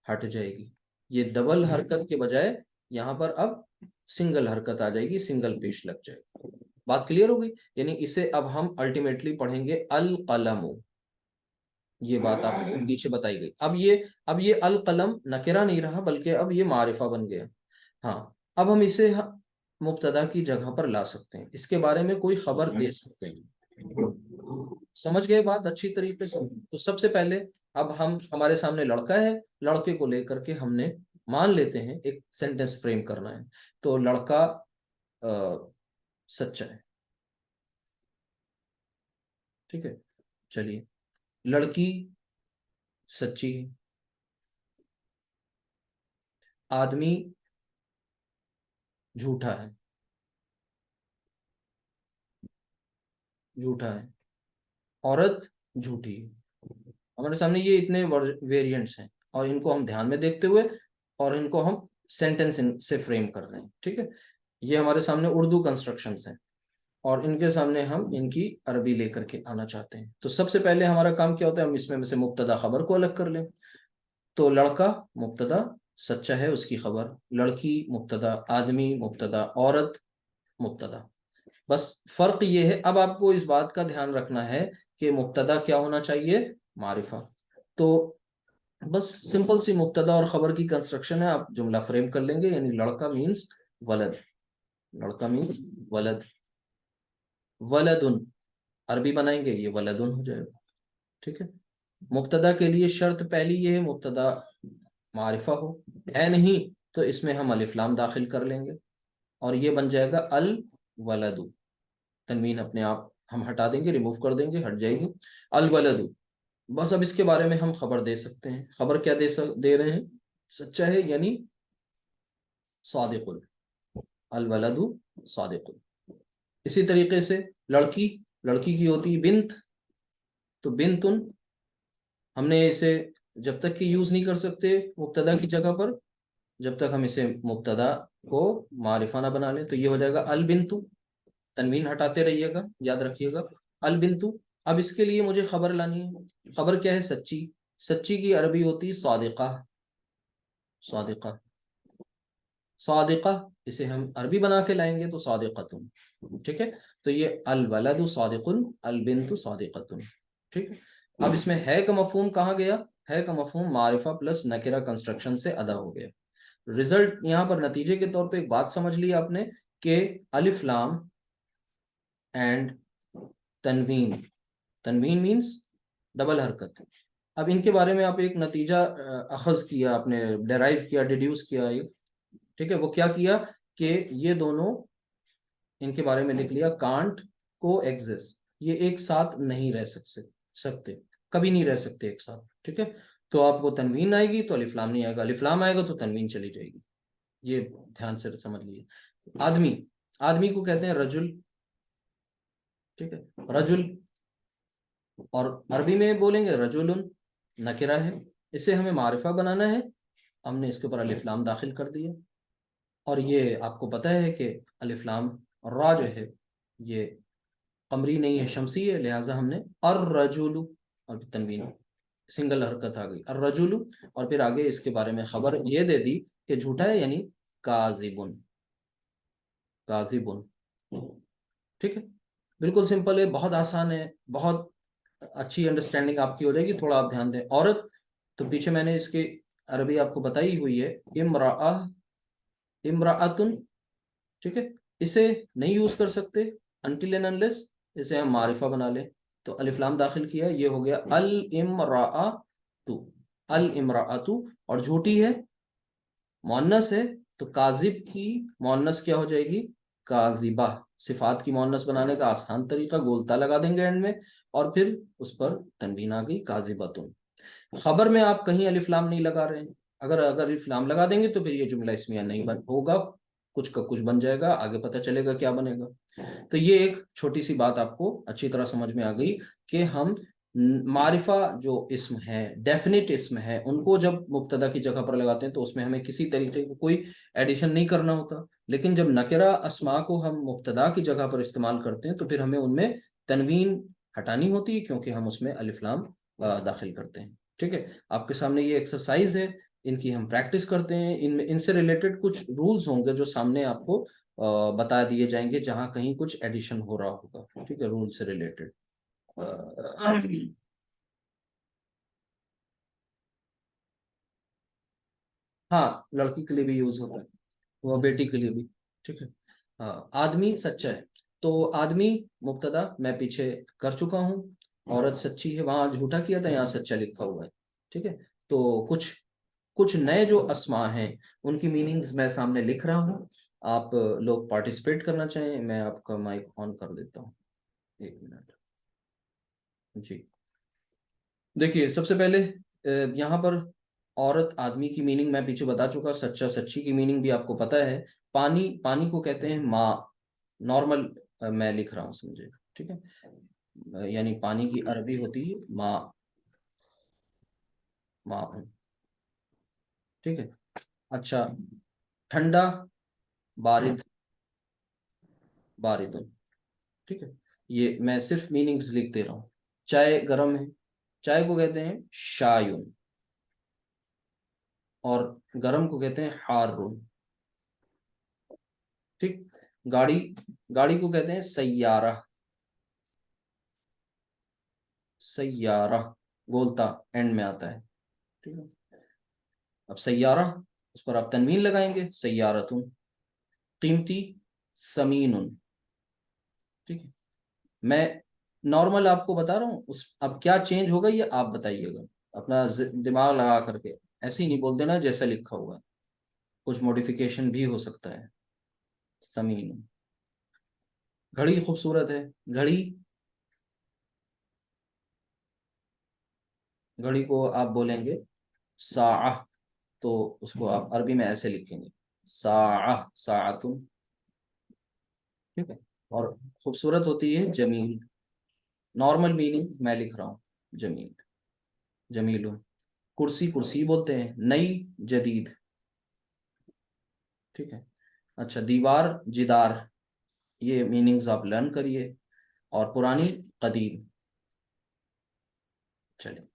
हट जाएगी। ये डबल हरकत के बजाय यहाँ पर अब सिंगल हरकत आ जाएगी, सिंगल पेश लग जाएगी। बात क्लियर हो गई? यानी इसे अब हम अल्टीमेटली पढ़ेंगे अल कलमु। ये बात आपको पीछे बताई गई। अब ये अल कलम नकेरा नहीं रहा, बल्कि अब ये मारिफा बन गया। हाँ, अब हम इसे मुब्तदा की जगह पर ला सकते हैं, इसके बारे में कोई खबर दे सकते हैं। समझ गए बात अच्छी तरीके से? तो सबसे पहले अब हम, हमारे सामने लड़का है, लड़के को लेकर के हमने मान लेते हैं एक सेंटेंस फ्रेम करना है। तो लड़का सच्चा है, ठीक है। चलिए, लड़की सच्ची है, आदमी झूठा है, झूठा है, औरत झूठी है। हमारे सामने ये इतने वेरिएंट्स हैं और इनको हम ध्यान में देखते हुए और इनको हम सेंटेंस से फ्रेम कर रहे हैं, ठीक है। ये हमारे सामने उर्दू कंस्ट्रक्शंस हैं और इनके सामने हम इनकी अरबी लेकर के आना चाहते हैं। तो सबसे पहले हमारा काम क्या होता है? हम इसमें से मुब्तदा खबर को अलग कर लें। तो लड़का मुब्तदा, सच्चा है उसकी खबर, लड़की मुब्तदा, आदमी मुब्तदा, औरत मुब्तदा। बस फर्क ये है, अब आपको इस बात का ध्यान रखना है कि मुब्तदा क्या होना चाहिए? मारिफा। तो बस सिंपल सी मुब्तदा और खबर की कंस्ट्रक्शन है, आप जुमला फ्रेम कर लेंगे। यानी लड़का मीन्स वलद, लड़का मीन्स वलद, वलदुन अरबी बनाएंगे, ये वलदुन हो जाएगा, ठीक है। मुब्तदा के लिए शर्त पहली ये है, मुब्तदा मारिफा हो, है नहीं तो इसमें हम अलिफ्लाम दाखिल कर लेंगे और ये बन जाएगा अल वलदु। तनवीन अपने आप हम हटा देंगे, रिमूव कर देंगे, हट जाएगी, अल वलदु। बस अब इसके बारे में हम खबर दे सकते हैं। खबर क्या दे रहे हैं? सच्चा है यानी सादिकुल, अल वलदु सादिकुल। इसी तरीके से लड़की, लड़की की होती है बिन्त, तो बिन्तुन हमने इसे जब तक कि यूज नहीं कर सकते मुब्तदा की जगह पर, जब तक हम इसे मुब्तदा को मारिफा ना बना लें। तो ये हो जाएगा अल बिन्तु, तनवीन हटाते रहिएगा, याद रखिएगा, अल बिन्तु। अब इसके लिए मुझे खबर लानी है। खबर क्या है? सच्ची। सच्ची की अरबी होती है सादिका, सादिका, सादिका। इसे हम अरबी बना के लाएंगे तो सादिकतुन, ठीक है। तो ये अल वलदु सादिकुन, अल बिन्तु सादिकतुन, ठीक है। अब इसमें है का मफहूम कहाँ गया? है का मफहूम मारिफा प्लस नकिरा कंस्ट्रक्शन से अदा हो गया। रिजल्ट यहाँ पर नतीजे के तौर पे एक बात समझ ली आपने कि अलिफ लाम एंड तनवीन, तनवीन मीन्स डबल हरकत। अब इनके बारे में आप एक नतीजा अखज किया, आपने डेराइव किया, डिड्यूस किया एक, ठीक है। वो क्या किया कि ये दोनों, इनके बारे में लिख लिया, कांट को एग्जिस्ट, ये एक साथ नहीं रह सकते, कभी नहीं रह सकते एक साथ, ठीक है। तो आपको तनवीन आएगी तो अलिफ्लाम नहीं आएगा, अलिफ्लाम आएगा तो तनवीन चली जाएगी। ये ध्यान से समझ लीजिए। आदमी, आदमी को कहते हैं रजुल, ठीक है, रजुल। और अरबी में बोलेंगे रजुलुन, नकिरा है, इसे हमें मारिफा बनाना है, हमने इसके ऊपर अलिफ लाम दाखिल कर दिया। और ये आपको पता है कि अलिफ लाम रा जो है ये कमरी नहीं है, शमसी है, लिहाजा हमने अर्रजुलु, और तनवीन सिंगल हरकत आ गई अर्रजुलु, और फिर आगे इसके बारे में खबर ये दे दी कि झूठा है, यानी काजिबुन, काजिबुन। ठीक है, बिल्कुल सिंपल है, बहुत आसान है, बहुत अच्छी अंडरस्टैंडिंग आपकी हो जाएगी। थोड़ा आप ध्यान दें। औरत, तो पीछे मैंने इसकी अरबी आपको बताई हुई है, इमराअ, इमराअतुन। ठीक है, इसे नहीं यूज कर सकते अनटिल एंड अनलेस इसे हम मारिफा बना लें। तो अलिफ लाम दाखिल किया, ये हो गया अल इमराअतु, अल इमराअतु। और झूठी है, मुअन्नस है, तो काजिब की मुअन्नस क्या हो जाएगी, काजिबा। सिफात की मुअन्नस बनाने का आसान तरीका, गोलता लगा देंगे एंड में, और फिर उस पर तनवीन आ गई, काजिबतुन। खबर में आप कहीं अलिफ लाम नहीं लगा रहे हैं, अगर अगर अलिफ लाम लगा देंगे तो फिर ये जुमला इस्मिया नहीं बन होगा, कुछ का कुछ बन जाएगा, आगे पता चलेगा क्या बनेगा। तो ये एक छोटी सी बात आपको अच्छी तरह समझ में आ गई कि हम मारिफा जो इस्म है, डेफिनेट इस्म है, उनको जब मुब्तदा की जगह पर लगाते हैं तो उसमें हमें किसी तरीके को कोई एडिशन नहीं करना होता। लेकिन जब नकिरा अस्मा को हम मुब्तदा की जगह पर इस्तेमाल करते हैं तो फिर हमें उनमें तनवीन हटानी होती है, क्योंकि हम उसमें अलिफ लाम दाखिल करते हैं। ठीक है, आपके सामने ये एक्सरसाइज है, इनकी हम प्रैक्टिस करते हैं। इनमें इनसे रिलेटेड कुछ रूल्स होंगे जो सामने आपको बता दिए जाएंगे जहां कहीं कुछ एडिशन हो रहा होगा। ठीक है, रूल से रिलेटेड। हाँ, लड़की के लिए भी यूज होता है, वो बेटी के लिए भी। ठीक है। हाँ, आदमी सच्चा है, तो आदमी मुब्तदा मैं पीछे कर चुका हूँ, औरत सच्ची है, वहां झूठा किया था, यहाँ सच्चा लिखा हुआ है। ठीक है, तो कुछ कुछ नए जो अस्मा हैं उनकी मीनिंग्स मैं सामने लिख रहा हूँ। आप लोग पार्टिसिपेट करना चाहें, मैं आपका माइक ऑन कर देता हूँ। एक मिनट जी। देखिए, सबसे पहले यहाँ पर औरत आदमी की मीनिंग मैं पीछे बता चुका, सच्चा सच्ची की मीनिंग भी आपको पता है। पानी, पानी को कहते हैं माँ, नॉर्मल मैं लिख रहा हूँ, समझे। ठीक है, यानी पानी की अरबी होती है माँ, माँ। ठीक है, अच्छा, ठंडा, बारिद, बारिदुन। ठीक है, ये मैं सिर्फ मीनिंग्स लिख दे रहा हूँ। चाय गर्म है, चाय को कहते हैं शायुन, और गर्म को कहते हैं हारुन। ठीक, गाड़ी, गाड़ी को कहते हैं सैयारा, सैयारा, गोलता एंड में आता है। ठीक है, अब सैयारा, उस पर आप तनवीन लगाएंगे, सैयारतुन। कीमती, समीनुन। ठीक है, मैं नॉर्मल आपको बता रहा हूँ, उस अब क्या चेंज होगा ये आप बताइएगा, अपना दिमाग लगा करके। ऐसे ही नहीं बोल देना जैसा लिखा हुआ है, कुछ मॉडिफिकेशन भी हो सकता है। समीन, घड़ी खूबसूरत है, घड़ी, घड़ी को आप बोलेंगे साह, तो उसको आप अरबी में ऐसे लिखेंगे, साह, साअतुन। ठीक है, और खूबसूरत होती है जमील, नॉर्मल मीनिंग मैं लिख रहा हूँ, जमील, जमील। कुर्सी, कुर्सी बोलते हैं, नई, जदीद। ठीक है, अच्छा, दीवार, जिदार, ये मीनिंग्स आप लर्न करिए। और पुरानी, कदीम। चलिए,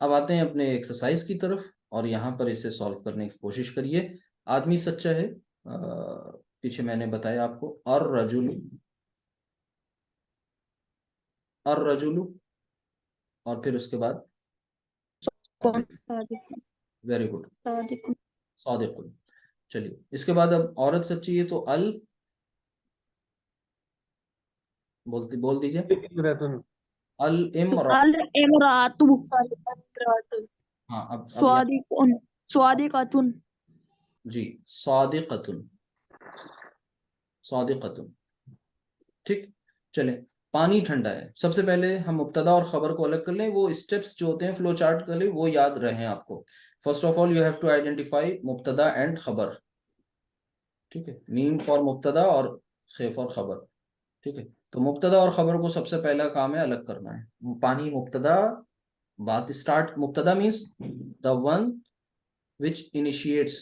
अब आते हैं अपने एक्सरसाइज की तरफ, और यहाँ पर इसे सॉल्व करने की कोशिश करिए। आदमी सच्चा है, पीछे मैंने बताया आपको, और रजुल, और रजुलु, और फिर उसके बाद वेरी गुड, सौदिकुल। चलिए, इसके बाद अब औरत सच्ची है, तो अल, बोल दीजिए, इमरातुन। अल इमरा। अल इमरातु हाँ, अब यहाँ स्वादिकुन स्वादिकतुन जी, सादिकतुन, सादिकतुन। ठीक, चले, पानी ठंडा है। सबसे पहले हम मुब्तदा और खबर को अलग कर लें, वो स्टेप्स जो होते हैं फ्लो चार्ट कर लें, वो याद रहे आपको। First of all you have to identify मुब्तदा एंड खबर। ठीक है, मीम फॉर मुब्तदा और खे फॉर खबर। ठीक है, तो मुब्तदा और खबर को सबसे पहला काम है अलग करना है। पानी मुब्तदा, बात स्टार्ट, मुब्तदा means the one which initiates,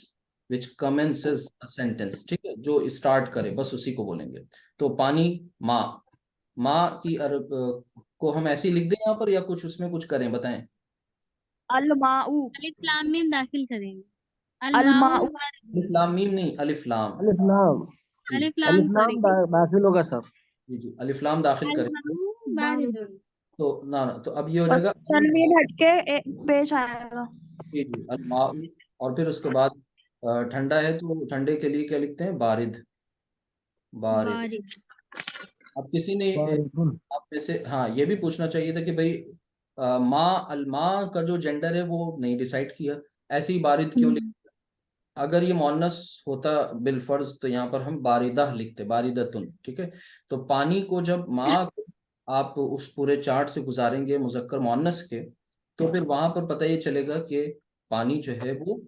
which commences a sentence, ठीक है, जो स्टार्ट करे, बस उसी को बोलेंगे। तो पानी, माँ, माँ की अरब को हम ऐसे ही लिख दें यहाँ पर, या कुछ उसमें कुछ करें, बताएं। अल माऊ। अलिफ लाम मीम दाखिल करेंगे। अल अल माऊ माऊ। अलिफ लाम मीम नहीं, अलिफ लाम। अलिफ लाम। जी अलिफ लाम अलिफ लाम सॉरी दाखिल होगा सर। जी जी, अलिफ लाम दाखिल अल करेंगे। माऊ बारिदुन। तो ना तो अब ये हो और जाएगा तनवीन हटके पेश आएगा। जी जी, अल माउ। और फिर उसके बाद ठंडा है तो ठंडे के लिए क्या लिखते हैं, बारिद, बारिद। बारिद। अब किसी ने बारिदुन। आप में से हाँ ये भी पूछना चाहिए था कि भाई माँ, अल माँ का जो जेंडर है वो नहीं डिसाइड किया, ऐसे ही बारिद क्यों लिख। अगर ये मोनस होता बिलफर्ज तो यहाँ पर हम बारिदा लिखते, बारिदतुन, ठीक है। तो पानी को जब माँ को आप उस पूरे चार्ट से गुजारेंगे मुजक्कर मोनस के, तो फिर वहां पर पता ये चलेगा कि पानी जो है वो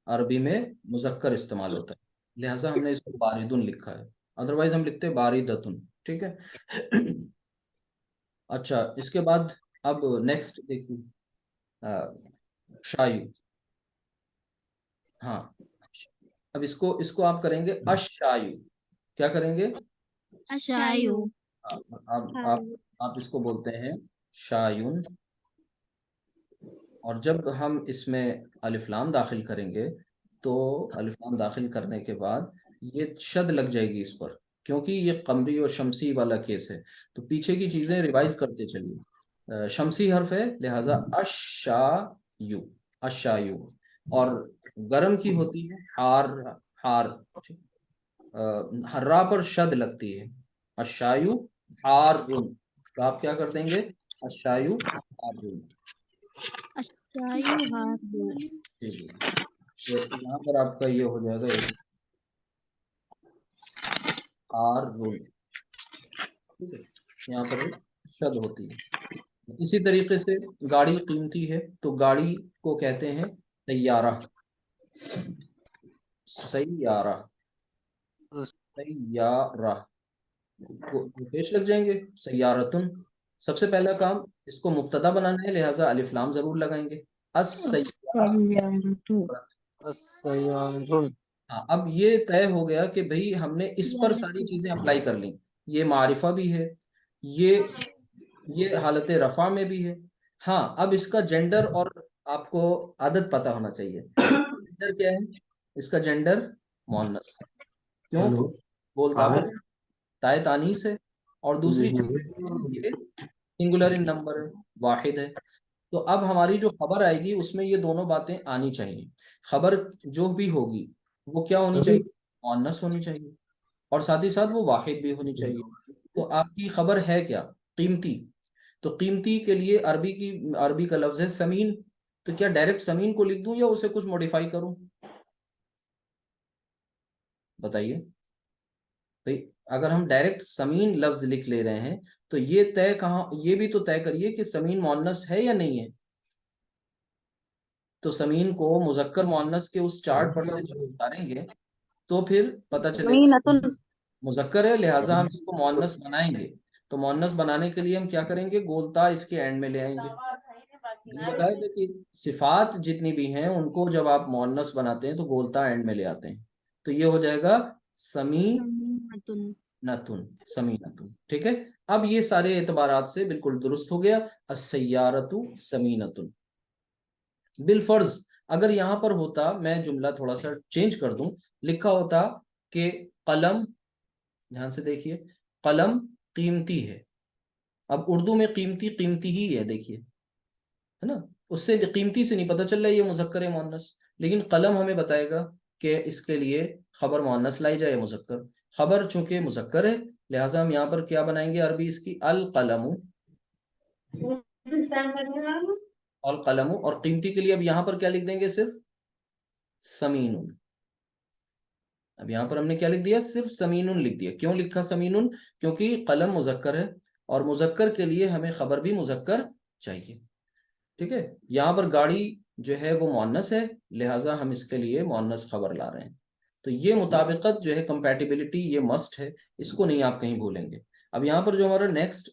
अरबी में मुजक्कर इस्तेमाल होता है, लिहाजा हमने इसको बारिदुन लिखा है, अदरवाइज हम लिखते बारिदतुन, ठीक है। अच्छा, इसके बाद अब नेक्स्ट देखिए, शायु। हाँ, अब इसको इसको आप करेंगे अशायु। क्या करेंगे? अशायु। आप इसको बोलते हैं शायुन। और जब हम इसमें अलिफ लाम दाखिल करेंगे, तो अलिफ लाम दाखिल करने के बाद ये शद लग जाएगी इस पर, क्योंकि ये कमरी और शमसी वाला केस है। तो पीछे की चीजें रिवाइज करते चलिए। शमसी हर्फ है, लिहाजा अशायु, अशायु। और गरम की होती है हार, हार, ठीक। हर्रा पर शद लगती है, अशायु हारुन। तो आप क्या कर देंगे, अशायु हारुन। अशायु हारुन। जी जी। तो यहाँ पर आपका ये हो जाएगा एक हारुन, ठीक है। यहाँ पर एक शद होती है। इसी तरीके से गाड़ी कीमती है, तो गाड़ी को कहते हैं सैयारा, सैयारा, सैयारा को पेश लग जाएंगे सैयारतुन। सबसे पहला काम इसको मुब्तदा बनाना है, लिहाजा अलिफ लाम जरूर लगाएंगे। अस्सयारुन। हाँ, अब ये तय हो गया कि भाई हमने इस पर सारी चीजें अप्लाई कर ली। ये मारिफा भी है, ये ये हालत रफा में भी है। हाँ, अब इसका जेंडर और आपको आदत पता होना चाहिए। जेंडर क्या है इसका? जेंडर मोनस। क्यों? हेलो। बोलता हाँ। पर ताए तानीस है, और दूसरी चीज ये सिंगुलर इन नंबर है, वाहिद है। तो अब हमारी जो खबर आएगी उसमें ये दोनों बातें आनी चाहिए। खबर जो भी होगी वो क्या होनी चाहिए, मुअन्नस होनी चाहिए, और साथ ही साथ वो वाहिद भी होनी चाहिए। तो आपकी खबर है क्या, कीमती। तो कीमती के लिए अरबी का लफ्ज है समीन। तो क्या डायरेक्ट समीन को लिख दूं या उसे कुछ मॉडिफाई करूं, बताइए भाई। अगर हम डायरेक्ट समीन लफ्ज लिख ले रहे हैं, तो ये तय कहाँ, ये भी तो तय करिए कि समीन मुअन्नस है या नहीं है। तो समीन को मुजक्कर मुअन्नस के उस चार्ट पर से जब उतारेंगे, तो फिर पता चलेगा मीनतुन। मुजक्कर है, लिहाजा हम इसको मुअन्नस बनाएंगे। तो मुअन्नस बनाने के लिए हम क्या करेंगे, गोलता इसके एंड में ले आएंगे। मैंने बताया था कि सिफात जितनी भी हैं उनको जब आप मुअन्नस बनाते हैं तो गोलता एंड में ले आते हैं। तो ये हो जाएगा समी समीनतुन। नतुन, समी नतुन, ठीक है। अब ये सारे एतबारात से बिल्कुल दुरुस्त हो गया, अस्सय्यारतु समीनतुन। बिलफर्ज अगर यहाँ पर होता, मैं जुमला थोड़ा सा चेंज कर दूं, लिखा होता कि कलम, ध्यान से देखिए, कलम कीमती है। अब उर्दू में कीमती कीमती ही है, देखिए, है ना। उससे कीमती से नहीं पता चल रहा है ये मुजक्कर है मुअन्नस, लेकिन कलम हमें बताएगा कि इसके लिए खबर मुअन्नस लाई जाए, मुजक्कर। खबर चूंकि मुजक्कर है, लिहाजा हम यहाँ पर क्या बनाएंगे अरबी इसकी, अल कलमु, अल कलमु। और कीमती के लिए अब यहाँ पर क्या लिख देंगे, सिर्फ समीनुन। अब यहाँ पर हमने क्या लिख दिया, सिर्फ समीनुन लिख दिया। क्यों लिखा समीनुन? क्योंकि कलम मुजक्कर है, और मुजक्कर के लिए हमें खबर भी मुजक्कर चाहिए, ठीक है। यहाँ पर गाड़ी जो है वो मुअन्नस है, लिहाजा हम इसके लिए मुअन्नस खबर ला रहे हैं। तो ये मुताबिकत जो है, कंपैटिबिलिटी, ये मस्ट है, इसको नहीं आप कहीं भूलेंगे। अब यहाँ पर जो हमारा नेक्स्ट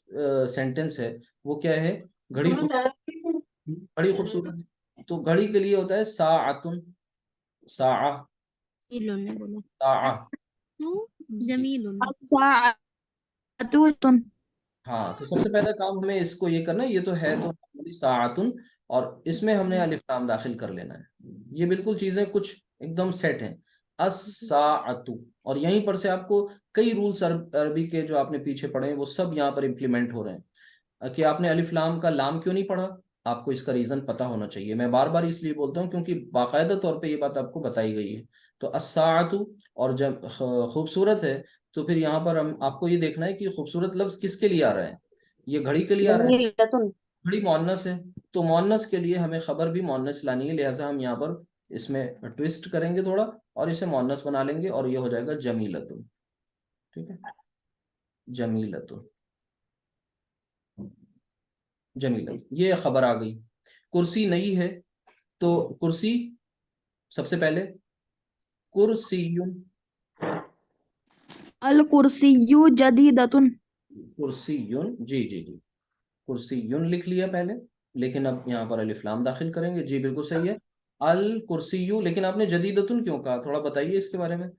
सेंटेंस है वो क्या है, घड़ी घड़ी खूबसूरत है, तो घड़ी के लिए होता है साअतुन, साआ, जमीलुन बोलो। साआ। तू जमीलुन। अस्साअतुन। हाँ, तो सबसे पहला काम हमें इसको ये करना है, ये तो है तो साअतुन, और इसमें हमने अलिफ लाम दाखिल कर लेना है। ये बिल्कुल चीजें कुछ एकदम सेट हैं। अस्साअतु, और यहीं पर से आपको कई रूल्स अरबी के जो आपने पीछे पढ़े हैं वो सब यहाँ पर इम्प्लीमेंट हो रहे हैं। कि आपने अलिफ लाम का लाम क्यों नहीं पढ़ा, आपको इसका रीजन पता होना चाहिए। मैं बार बार इसलिए बोलता हूँ क्योंकि बाकायदा तौर पे ये बात आपको बताई गई है। तो अस्साअतु, और जब खूबसूरत है तो फिर यहाँ पर हम आपको ये देखना है कि खूबसूरत लफ्ज किसके लिए आ रहा है, ये घड़ी के लिए आ रहा है, जमीलतुन। घड़ी मोन्नस है, तो मोन्नस के लिए हमें खबर भी मोन्नस लानी है, लिहाजा हम यहाँ पर इसमें ट्विस्ट करेंगे थोड़ा और इसे मोन्नस बना लेंगे और ये हो जाएगा जमीलतुन। ठीक है, जमीलतुन, जमीलतुन, ये खबर आ गई। कुर्सी नहीं है, तो कुर्सी, सबसे पहले कुर्सीयुन, अल कुर्सियु जदीदतुन। कुर्सीयुन, जी जी जी, कुर्सीयुन लिख लिया पहले, लेकिन अब यहाँ पर अलिफ लाम दाखिल करेंगे। जी बिल्कुल सही है, अल कुर्सीयु, लेकिन आपने जदीदतुन क्यों कहा, थोड़ा बताइए इसके बारे में।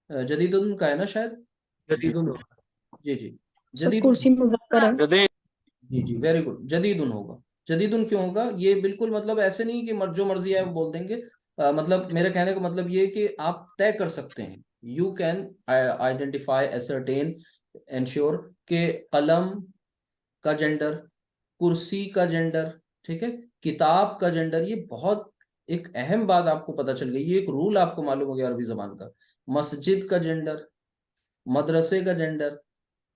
जदीदतुन का है ना शायद। जी जदीदुन जी जी, सब जदीदुन, कुर्सी मुजक्कर है। जदीद जी जी, वेरी गुड, जदीदुन होगा। जदीदुन क्यों होगा, ये बिल्कुल मतलब ऐसे नहीं कि जो मर्जी है वो बोल देंगे। मतलब मेरे कहने का मतलब ये है कि आप तय कर सकते हैं, you can identify, ascertain, ensure के कलम का जेंडर, कुर्सी का जेंडर, ठीक है, किताब का जेंडर, ये बहुत एक अहम बात आपको पता चल गई, ये एक रूल आपको मालूम हो गया अरबी जबान का। मस्जिद का जेंडर, मदरसे का जेंडर,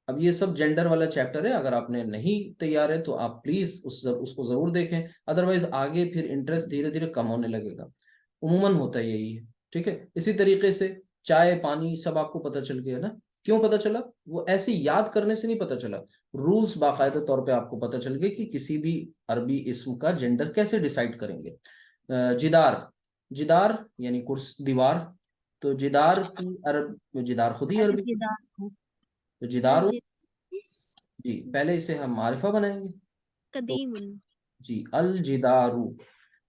अब ये सब जेंडर वाला चैप्टर है, अगर आपने नहीं तैयार है तो आप प्लीज उसको जरूर देखें, अदरवाइज आगे फिर इंटरेस्ट धीरे धीरे कम होने लगेगा। उमूमन होता है यही है। ठीक है, इसी तरीके से चाय पानी सब आपको पता चल गया ना, क्यों पता चला, वो ऐसे याद करने से नहीं पता चला, रूल्स बाकायदा तौर पे आपको पता चल गए कि किसी भी अरबी इस्म का जेंडर कैसे डिसाइड करेंगे। जिदार, जिदार यानी कुर्स, दीवार, तो जिदार की अरब, जिदार खुद ही अरबी, अलजिदार। तो जिदार, अलजिद जी पहले इसे हम मारिफा बनाएंगे, तो कदीमुन। जी अल जिदारू,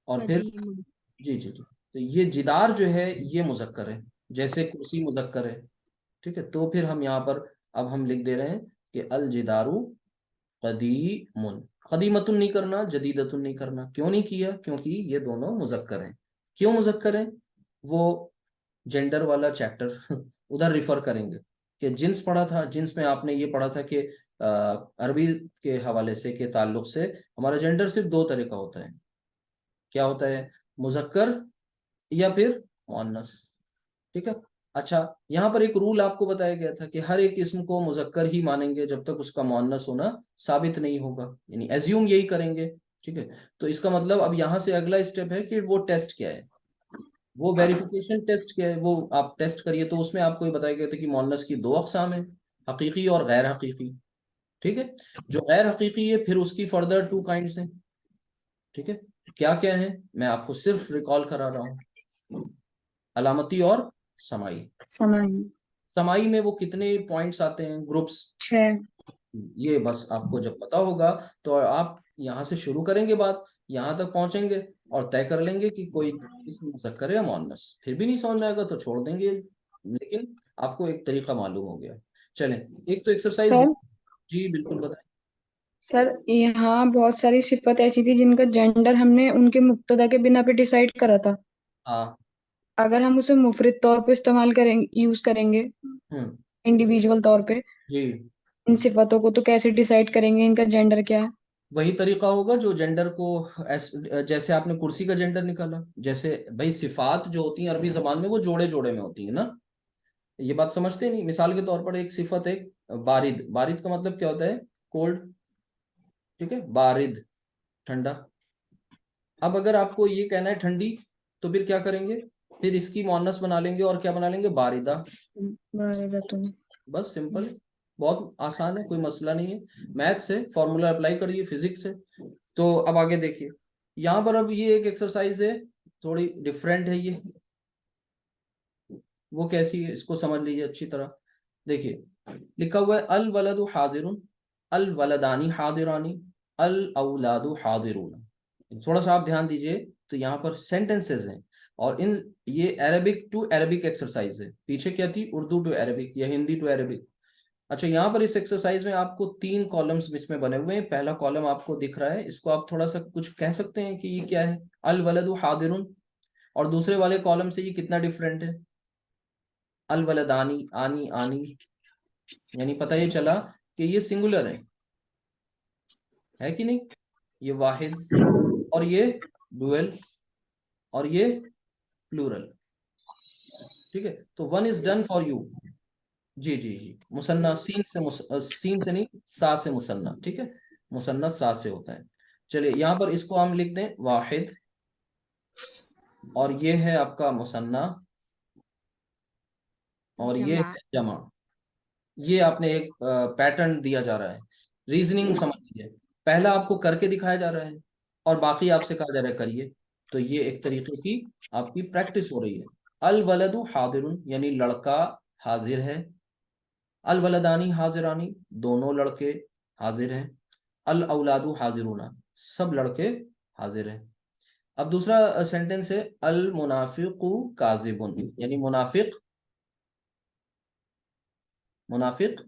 और फिर कदीमुन। जी जी जी, तो ये जिदार जो है ये मुजक्कर है, जैसे कुर्सी मुजक्कर है। ठीक है, तो फिर हम यहाँ पर अब हम लिख दे रहे हैं कि अल जिदारू कदीमुन, कदीमतुन नहीं करना, जदीदतुन नहीं करना, क्यों नहीं किया, क्योंकि ये दोनों मुजक्कर हैं। क्यों मुजक्कर हैं, वो जेंडर वाला चैप्टर उधर रिफर करेंगे कि जिन्स पढ़ा था, जिन्स में आपने ये पढ़ा था कि अरबी के हवाले से, के ताल्लुक से हमारा जेंडर सिर्फ दो तरह का होता है, क्या होता है, मुजक्कर या फिर मुअन्नस। ठीक है, अच्छा, यहाँ पर एक रूल आपको बताया गया था कि हर एक इसम को मुजक्कर ही मानेंगे जब तक उसका मुअन्नस होना साबित नहीं होगा, यानी एज्यूम यही करेंगे। ठीक है, तो इसका मतलब अब यहाँ से अगला स्टेप है कि वो टेस्ट क्या है, वो वेरिफिकेशन टेस्ट क्या है, वो आप टेस्ट करिए। तो उसमें आपको ये बताया गया था कि मोनस की दो अकसाम है, हकीकी और गैर हकीकी। ठीक है, जो गैर हकीकी है फिर उसकी फर्दर टू काइंड्स हैं। ठीक है, क्या क्या है, मैं आपको सिर्फ रिकॉल करा रहा हूँ, अलामती और समाई। समय समाई में वो कितने पॉइंट्स आते हैं, ग्रुप्स, 6। ये बस आपको जब पता होगा तो आप यहाँ से शुरू करेंगे बात, यहाँ तक पहुंचेंगे और तय कर लेंगे कि कोई इसमें मुज़क्कर है या मुअन्नस, फिर भी नहीं समझ में आएगा तो छोड़ देंगे, लेकिन आपको एक तरीका मालूम हो गया। चलें, एक तो एक्सरसाइज, सर जी बिल्कुल बताएं। सर यहाँ बहुत सारी सिफत ऐसी थी जिनका जेंडर हमने उनके मुक्तदा के बिना पे डिसाइड करा था। हाँ, अगर हम उसे मुफरिद तौर पे इस्तेमाल करेंगे, यूज करेंगे हम्म, इंडिविजुअल तौर पे जी इन सिफतों को, तो कैसे डिसाइड करेंगे इनका जेंडर क्या है? वही तरीका होगा जो जेंडर को जैसे आपने कुर्सी का जेंडर निकाला, जैसे भाई सिफात जो होती हैं अरबी जबान में वो जोड़े जोड़े में होती है ना, ये बात समझते नहीं। मिसाल के तौर पर एक सिफत है बारिद, बारिद का मतलब क्या होता है, कोल्ड। ठीक है, बारिद ठंडा। अब अगर आपको ये कहना है ठंडी, तो फिर क्या करेंगे, फिर इसकी मुअन्नस बना लेंगे और क्या बना लेंगे, बारिदा। बारिदतुन। बस सिंपल है, बहुत आसान है, कोई मसला नहीं है, मैथ्स है, फॉर्मूला अप्लाई करिए, फिजिक्स है। तो अब आगे देखिए, यहाँ पर अब ये एक एक्सरसाइज है, थोड़ी डिफरेंट है ये, वो कैसी है इसको समझ लीजिए अच्छी तरह। देखिए लिखा हुआ है अल वलदु हाजिरुन, अल वलदानी हादिरानी, अल औलादु हादिरून। थोड़ा सा आप ध्यान दीजिए, तो यहाँ पर सेंटेंसेस हैं और इन ये अरेबिक टू अरेबिक एक्सरसाइज है। पीछे क्या थी, उर्दू टू अरेबिक या हिंदी टू अरेबिक। अच्छा, यहाँ पर इस एक्सरसाइज में आपको 3 कॉलम्स इसमें बने हुए हैं। पहला कॉलम आपको दिख रहा है, इसको आप थोड़ा सा कुछ कह सकते हैं कि ये क्या है, अल वलदु हादिरुन। और दूसरे वाले कॉलम से ये कितना डिफरेंट है, अल वलदानी आनी आनी, यानी पता ये चला कि ये सिंगुलर है कि नहीं। ये वाहिद और ये डुअल और ये प्लूरल। ठीक है, तो one is done for you. जी जी जी, मुसन्ना सीन से सीन से नहीं, सा से मुसन्ना। ठीक है, मुसन्ना सा से होता है। चलिए यहाँ पर इसको हम लिख दें वाहिद, और ये है आपका मुसन्ना, और ये जमा। है जमा। ये आपने एक पैटर्न दिया जा रहा है, रीजनिंग समझ लीजिए। पहला आपको करके दिखाया जा रहा है और बाकी आपसे कहा जा रहा है करिए। तो ये एक तरीके की आपकी प्रैक्टिस हो रही है। अल वलदु हादिरुन यानी लड़का हाजिर है, अल वलदानी हाजिरानी दोनों लड़के हाजिर हैं, अल औलादु हाजिरुना सब लड़के हाजिर हैं। अब दूसरा सेंटेंस है अल मुनाफिकु काजिबुन, यानी मुनाफिक, मुनाफिक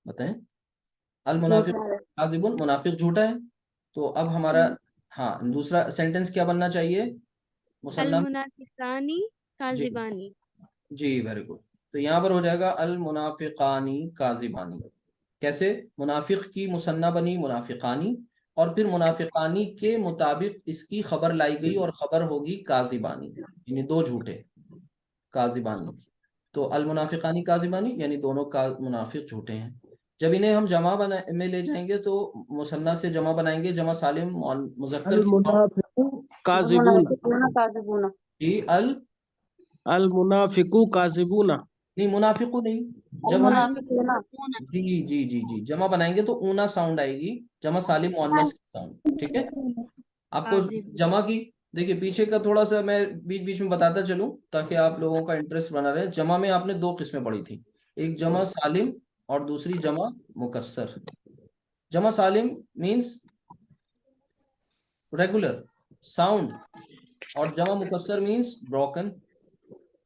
बताएं, अल मुनाफिक काजिबुन, मुनाफिक झूठा है। तो अब हमारा, हाँ, दूसरा सेंटेंस क्या बनना चाहिए अल मुसन्ना में? मुनाफिकानी जी काजिबानी। जी, वेरी गुड। तो यहाँ पर हो जाएगा अल मुनाफिकानी काजिबानी। कैसे, मुनाफिक की मुसन्ना बनी मुनाफिकानी, और फिर मुनाफिकानी के मुताबिक इसकी खबर लाई गई और खबर होगी काजिबानी, यानी दो झूठे, काजिबानी। तो अल मुनाफिकानी काजिबानी यानी दोनों का मुनाफिक झूठे हैं। जब इन्हें हम जमा बना में ले जाएंगे तो मुसन्ना से जमा बनाएंगे, जमा सालिम मुजक्कर अल की मुनाफिकु काजिबूना। जी अल, अल मुनाफिकु काजिबूना। नहीं मुनाफिकु नहीं, जब हम मुनाफिकूना। जी जी जी जी जमा बनाएंगे तो ऊना साउंड आएगी, जमा सालिम मुअन्नस की साउंड। ठीक है, आपको काजिब। जमा की, देखिए पीछे का थोड़ा सा मैं बीच बीच में बताता चलूं ताकि आप लोगों का इंटरेस्ट बना रहे। जमा में आपने 2 किस्में पढ़ी थी, एक जमा सालिम और दूसरी जमा मुकस्सर। जमा सालिम मींस रेगुलर साउंड, और जमा मुकस्सर मींस ब्रोकन,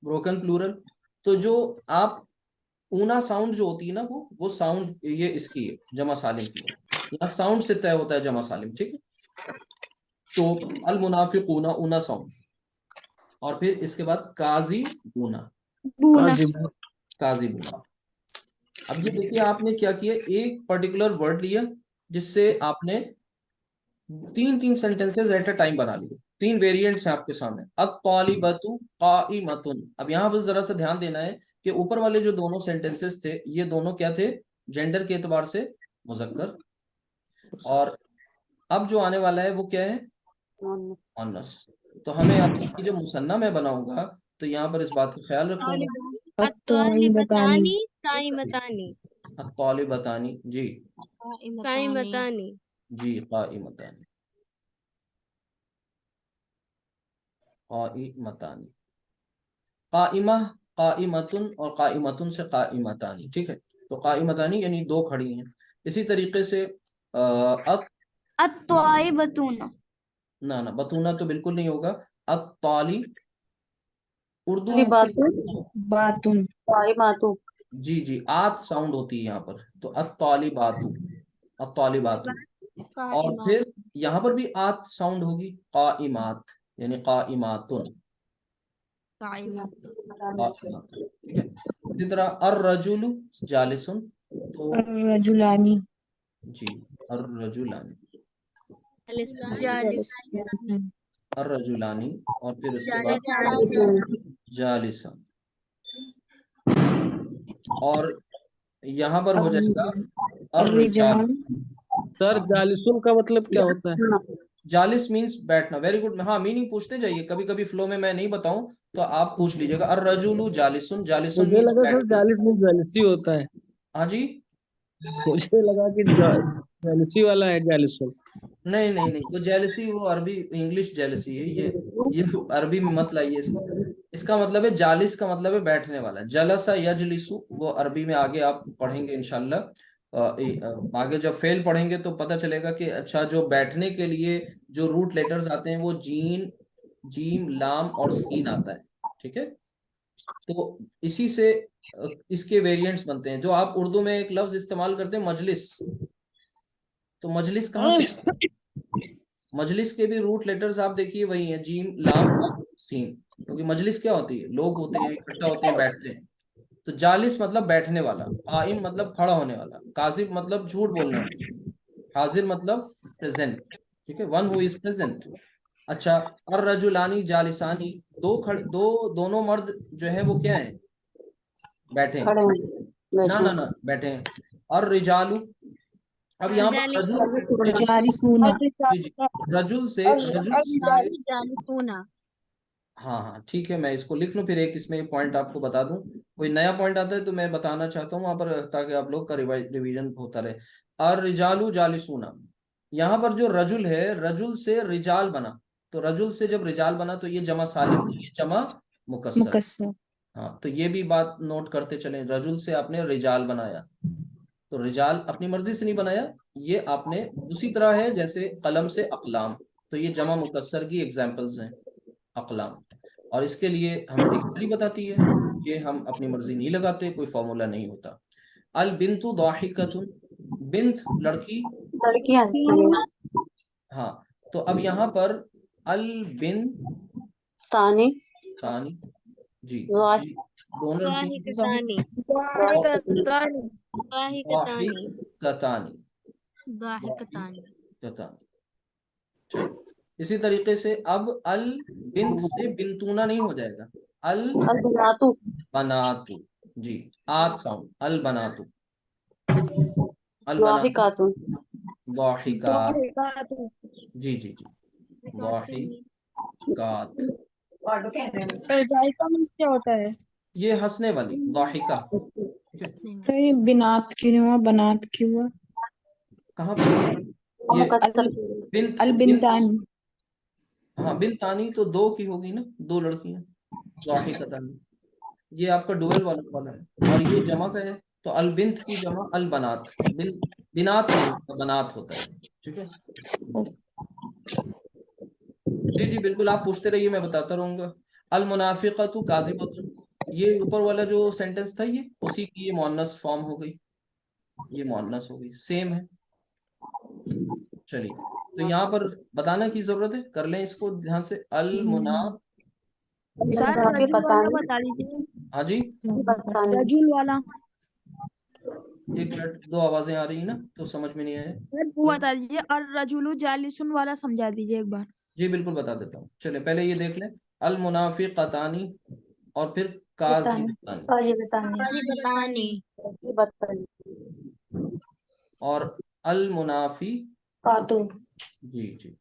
ब्रोकन प्लूरल। तो जो आप ऊना साउंड जो होती है ना, वो साउंड ये इसकी है जमा सालिम की, यहाँ साउंड से तय होता है जमा सालिम। ठीक है, तो अल मुनाफिकूना ऊना साउंड, और फिर इसके बाद काजी बूना, बूना। काजिबूना। काजी बूना। अब ये देखिए आपने क्या किया, एक पर्टिकुलर वर्ड लिया जिससे आपने 3 सेंटेंसेस एट अ टाइम बना लिए। 3 वेरिएंट्स हैं आपके सामने, अत-तालिबतु काइमतुन। अब यहाँ बस जरा सा ध्यान देना है कि ऊपर वाले जो दोनों सेंटेंसेस थे ये दोनों क्या थे, जेंडर के एतबार से मुजक्कर, और अब जो आने वाला है वो क्या है, मुअन्नस। तो हमें अब इसकी जब मुसन्ना मैं बनाऊंगा तो यहाँ पर इस बात का ख्याल रखूंगा। अत्तालिबतानी। अत्तालिबतानी काइमतानी। अत-तालिबतानी जी, काइमतानी। जी काइमतानी, काइमतानी, काइमा, काइमतुन और काइमतुन से काइमतानी। ठीक है, तो काइमतानी यानी 2 खड़ी हैं। इसी तरीके से अत, अत्ताइबतूना। ना ना बतूना तो बिल्कुल नहीं होगा। अत-ताली उर्दू बातुन। जी जी आत साउंड होती है यहाँ पर, तो अत-तालिबातु, अत-तालिबातु। और काइमा। फिर यहाँ पर भी आत साउंड होगी, काइमात यानी काइमातुन, काइमा। काइमातुन। ठीक है, इसी तरह अर्रजुलु जालिसुन, तो रजुलानी। जी अर्रजुलानी, जालिसानी। अर्रजुलानी, और फिर उसके बाद जालिसानी। जालिसन। और यहाँ पर हो जाएगा अर्रिजाल। अर्रिजाल। सर हाँ, जालिसुन का मतलब क्या होता है? जालिस मीन्स बैठना। Very good. हाँ, मीनिंग पूछते जाइए, कभी कभी फ्लो में मैं नहीं बताऊं तो आप पूछ लीजिएगा। अर्रजुलु जालिसुन, जालिसुन मुझे मीन्स लगा सर बैठना। जालिस में जेलसी होता है। हाँ जी, मुझे लगा कि जेलसी वाला है जालिसुन। नहीं नहीं नहीं, वो जेलसी वो अरबी इंग्लिश जेलसी है, ये अरबी में मत लाइए इसको। इसका मतलब है जालिस का मतलब है बैठने वाला। जलसा यजलिसु वो अरबी में आगे आप पढ़ेंगे इंशाल्लाह। आगे जब फेल पढ़ेंगे तो पता चलेगा कि अच्छा जो बैठने के लिए जो रूट लेटर्स आते हैं वो जीन, जीम, लाम और सीन आता है। ठीक है, तो इसी से इसके वेरिएंट्स बनते हैं। जो आप उर्दू में एक लफ्ज इस्तेमाल करते हैं मजलिस, तो मजलिस कहाँ से, मजलिस के भी रूट लेटर्स आप देखिए वही है, जीम, लाम और सीन। क्योंकि मजलिस क्या होती है, लोग होते हैं, इकट्ठा होते हैं, बैठते हैं। तो जालिस मतलब बैठने वाला, काइम मतलब खड़ा होने वाला, काजिब मतलब झूठ बोलने वाला, हाजिर मतलब प्रेजेंट। ठीक है, वन हु इज प्रेजेंट। अच्छा, और रजुलानी जालिसानी, दोनों मर्द जो है वो क्या है, बैठे हैं। खड़े हैं, ना ना ना, बैठे हैं। और रिजालू, अब यहाँ पर रजुल, जालिसूना। जी जी, रजुल से जालिसूना। हाँ हाँ ठीक है, मैं इसको लिख लूँ, फिर एक इसमें पॉइंट आपको बता दूं। कोई नया पॉइंट आता है तो मैं बताना चाहता हूँ वहां पर, ताकि आप लोग का रिवीजन होता रहे। और रिजालू जालिसूना, यहाँ पर जो रजुल है, रजुल से रिजाल बना। तो रजुल से जब रिजाल बना तो ये जमा सालिम नहीं, ये जमा मुकस्सर। मुकस्सर। हाँ, तो ये भी बात नोट करते चलें, रजुल से आपने रिजाल बनाया, तो रिजाल अपनी मर्जी से नहीं बनाया, ये आपने उसी तरह है जैसे कलम से अकलाम, तो ये जमा मुकस्सर की एग्जाम्पल्स हैं, अकलाम। और इसके लिए हमें डिक्शनरी बताती है, ये हम अपनी मर्जी नहीं लगाते, कोई फॉर्मूला नहीं होता। अल बिन्तु दाहिकतुन, बिन्त लड़की, लड़कियां हंसती हैं। हाँ, तो अब यहाँ पर अल बिन तानी तानी, जी, वाह दोनों लड़की दाहिकतानी। दाहिकतानी, दाहिकतानी। दाहिकतानी। दाहिकतानी। चलो, इसी तरीके से अब अल बिन्त से बिन्तूना नहीं हो जाएगा, अल अल बनातु बनातु, जी, आत साउंड, अल बनातु, अल बनातु, वाहिकातुन दाहिकात, जी जी जी, दाहिकात, जायका मीन्स क्या होता है? ये हंसने वाली दाहिका। ठीक है, तो ये बिनात क्यों हुआ, बनात क्यों हुआ? कहाँ पर ये मुकस्सर बिन्त, अल बिन्त, बिनतानी। हाँ बिन तानी तो दो की होगी ना, दो लड़कियां, दाहिकतानी, ये आपका डुअल वाला है। और ये जमा का है, तो अल बिन्त की जमा अल बनात, बिनात नहीं होता, बनात होता है। ठीक है, जी जी बिल्कुल, आप पूछते रहिए, मैं बताता रहूंगा। अल मुनाफिकतु काज़िबतुन, ये ऊपर वाला जो सेंटेंस था ये उसी की ये मुअन्नस फॉर्म हो गई, ये मुअन्नस हो गई, सेम है। चलिए, तो यहाँ पर बताने की जरूरत है, कर लें इसको ध्यान से। अल मुना, सर रजुल वाला बता दीजिए। हाँ जी, बतानी रजुल वाला एक मिनट, दो आवाजें आ रही है ना तो समझ में नहीं आया। सर वो बता दीजिए, और रजुलु जालिसुन वाला समझा दीजिए एक बार। जी बिल्कुल बता देता हूँ, चलिए पहले ये देख लें। अल मुनाफिकतानी, और फिर बतानी काज़िबतानी, काजी बतानी बतानी। बतानी और अल मुनाफी, कातु जी जी।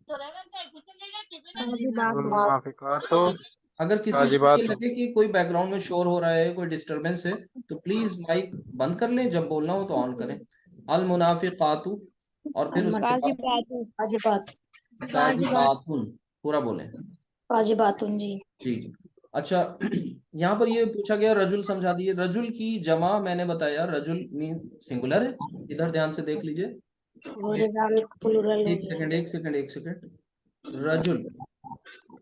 मुनाफिकातो अगर किसी को ये काजिबातो। लगे कि कोई बैकग्राउंड में शोर हो रहा है, कोई डिस्टरबेंस है, तो प्लीज माइक बंद कर लें, जब बोलना हो तो ऑन करें। अल मुनाफिकातु, और फिर उसके काजी बाद बातू। काजी बात काज़िबातुन, पूरा बोलें। काजी बातुन जी जी जी। अच्छा, यहाँ पर ये पूछा गया रजुल समझा दिए, रजुल की जमा मैंने बताया, रजुल मीन सिंगुलर है, इधर ध्यान से देख लीजिए। ये प्लूरल हो एक सेकंड, एक सेकंड, एक सेकंड, रजुल,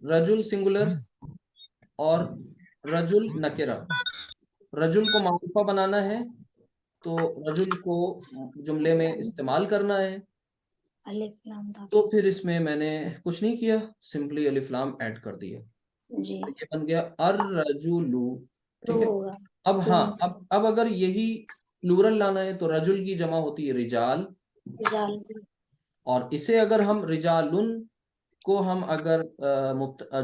रजुल सिंगुलर, और रजुल नकेरा। रजुल को मारूफा बनाना है, तो रजुल को जुमले में इस्तेमाल करना है, अलिफ लाम ता तो फिर इसमें मैंने कुछ नहीं किया, सिंपली अलिफ लाम ऐड कर दिया, जी तो ये बन गया अर रजुलू। तो ठीक है, होगा अब हाँ, अब अगर यही प्लूरल लाना है तो रजुल की जमा होती है रिजाल, जाल और इसे अगर हम रिजालुन को हम अगर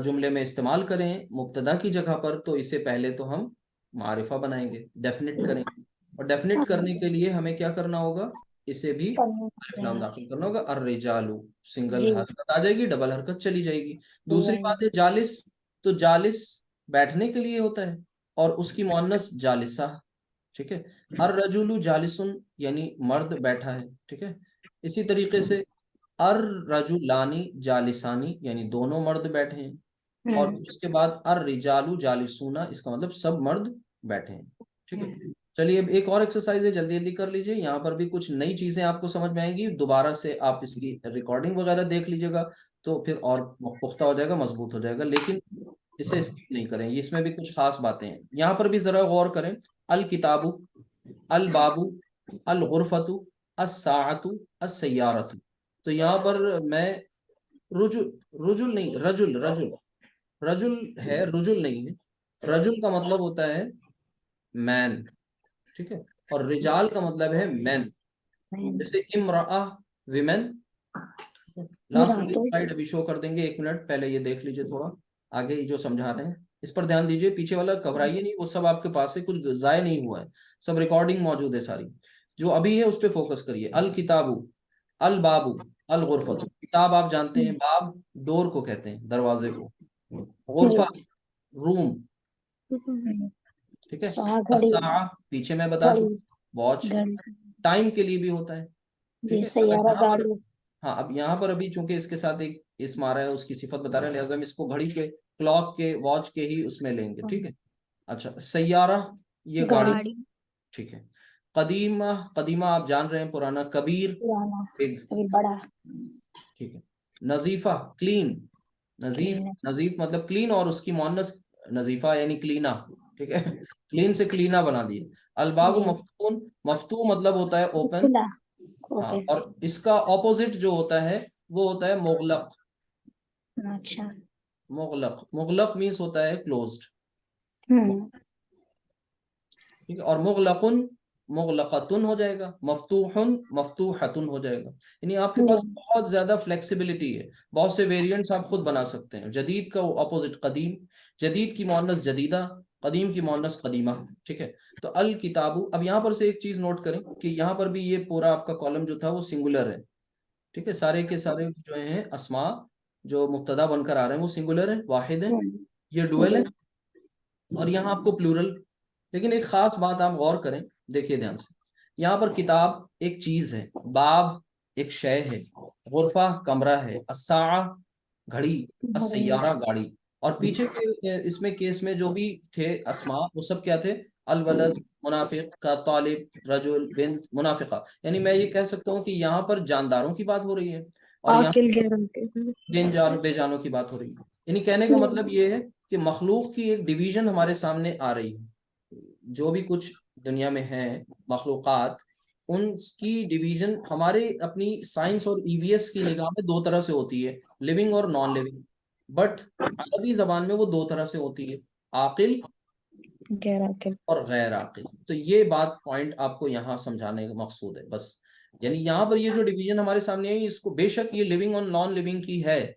जुमले में इस्तेमाल करें मुब्तदा की जगह पर, तो इसे पहले तो हम मारिफा बनाएंगे, डेफिनेट करेंगे, और डेफिनेट करने के लिए हमें क्या करना होगा, इसे भी अलिफ लाम दाखिल करना होगा। और रिजालू सिंगल जी हरकत आ जाएगी, डबल हरकत चली जाएगी। दूसरी बात है जालिस, तो जालिस बैठने के लिए होता है, और उसकी मुअन्नस जालिसा। ठीक है, अर रजुलु जालिसुन यानी मर्द बैठा है। ठीक है, इसी तरीके से अर रजुलानी जालिसानी यानी दोनों मर्द बैठे हैं। और उसके बाद अर रिजालु जालिसूना, इसका मतलब सब मर्द बैठे हैं। ठीक है, चलिए अब एक और एक्सरसाइज है, जल्दी जल्दी कर लीजिए। यहाँ पर भी कुछ नई चीजें आपको समझ में आएंगी, दोबारा से आप इसकी रिकॉर्डिंग वगैरह देख लीजिएगा तो फिर और पुख्ता हो जाएगा, मजबूत हो जाएगा। लेकिन इसे स्किप नहीं करें, इसमें भी कुछ खास बातें हैं। यहाँ पर भी जरा गौर करें। अल किताबु, अल बाबू, अल गुरफतु, अस साअतु, अस सय्यारतु। तो यहाँ पर मैं रुजुल, रुजुल नहीं, रजुल, रजुल, रजुल है, रुजुल नहीं है। रजुल का मतलब होता है मैन, ठीक है, और रिजाल का मतलब है मैन। जैसे इमराअ, विमेन। लास्ट वाली स्लाइड अभी शो कर देंगे, 1 मिनट पहले ये देख लीजिए थोड़ा आगे जो समझा रहे हैं इस पर ध्यान दीजिए। पीछे वाला घबराइए नहीं, वो सब आपके पास है, कुछ जाया नहीं हुआ है, सब रिकॉर्डिंग मौजूद है सारी। जो अभी है उस पर फोकस करिए। अल किताबु, अल बाबू, अल गुरफतु। किताब आप जानते हैं, बाब डोर को कहते हैं, दरवाजे को, गुरफा रूम, ठीक है। अस्सा पीछे मैं बता चुका, वॉच, टाइम के लिए भी होता है, ठीक है। यहाँ पर, हाँ, अब यहाँ पर अभी चूंकि इसके साथ एक इसम आ रहा है, उसकी सिफत बता रहा है, लिहाजा हम इसको घड़ी के, क्लॉक के, वॉच के ही उसमें लेंगे, ठीक है। अच्छा, सैयारा, ये गाड़ी, ठीक है। कदीमा, कदीमा आप जान रहे हैं पुराना, कबीर बिग, बड़ा, ठीक है। नजीफा क्लीन, नजीफ, नजीफ मतलब क्लीन, और उसकी मुअन्नस नजीफा यानी क्लीना, ठीक है। क्लीन से क्लीना बना दिए। अलबाबु मफ्तून, मफ्तू मतलब होता है ओपन, हाँ, और इसका ऑपोजिट जो होता है वो होता है मुगलक। अच्छा, मुगलक, मुगलक मीन्स होता है क्लोज्ड, ठीक है। और मुगलकुन, मुगलकतुन हो जाएगा, मफ्तूहुन, मफ्तूहतुन हो जाएगा। यानी आपके पास बहुत ज्यादा फ्लेक्सिबिलिटी है, बहुत से वेरिएंट्स आप खुद बना सकते हैं। जदीद का ऑपोजिट कदीम, जदीद की मुअन्नस जदीदा, कदीम की मुअन्नस कदीमा, ठीक है। तो अल किताबु, अब यहाँ पर से एक चीज नोट करें कि यहाँ पर भी ये पूरा आपका कॉलम जो था वो सिंगुलर है, ठीक है। सारे के सारे जो हैं अस्मा जो मुब्तदा बनकर आ रहे हैं वो सिंगुलर है, वाहिद है, ये डुअल है, और यहाँ आपको प्लूरल। लेकिन एक खास बात आप गौर करें, देखिए ध्यान से, यहाँ पर किताब एक चीज है, बाब एक शय है, गुरफा कमरा है, अस्सा घड़ी, अस्सैयारा गाड़ी। और पीछे के इसमें केस में जो भी थे अस्मा वो सब क्या थे, अल वलद, मुनाफिक का, तालिब, रजुल, बिन्त, मुनाफिका। यानी मैं ये कह सकता हूँ कि यहाँ पर जानदारों की बात हो रही है और यहाँ बेजानों की बात हो रही है। यानी कहने का मतलब ये है कि मखलूक की एक डिवीजन हमारे सामने आ रही है। जो भी कुछ दुनिया में है मखलूकात, उनकी डिवीजन हमारे अपनी साइंस और ईवीएस की निगाह में दो तरह से होती है, लिविंग और नॉन लिविंग। बट अरबी जबान में वो दो तरह से होती है, आकिल गैर आकिल और गैर आकिल। तो ये बात पॉइंट आपको यहाँ समझाने का मकसूद है बस। यानी यहाँ पर ये जो डिवीजन हमारे सामने है, इसको बेशक ये लिविंग और नॉन लिविंग की है,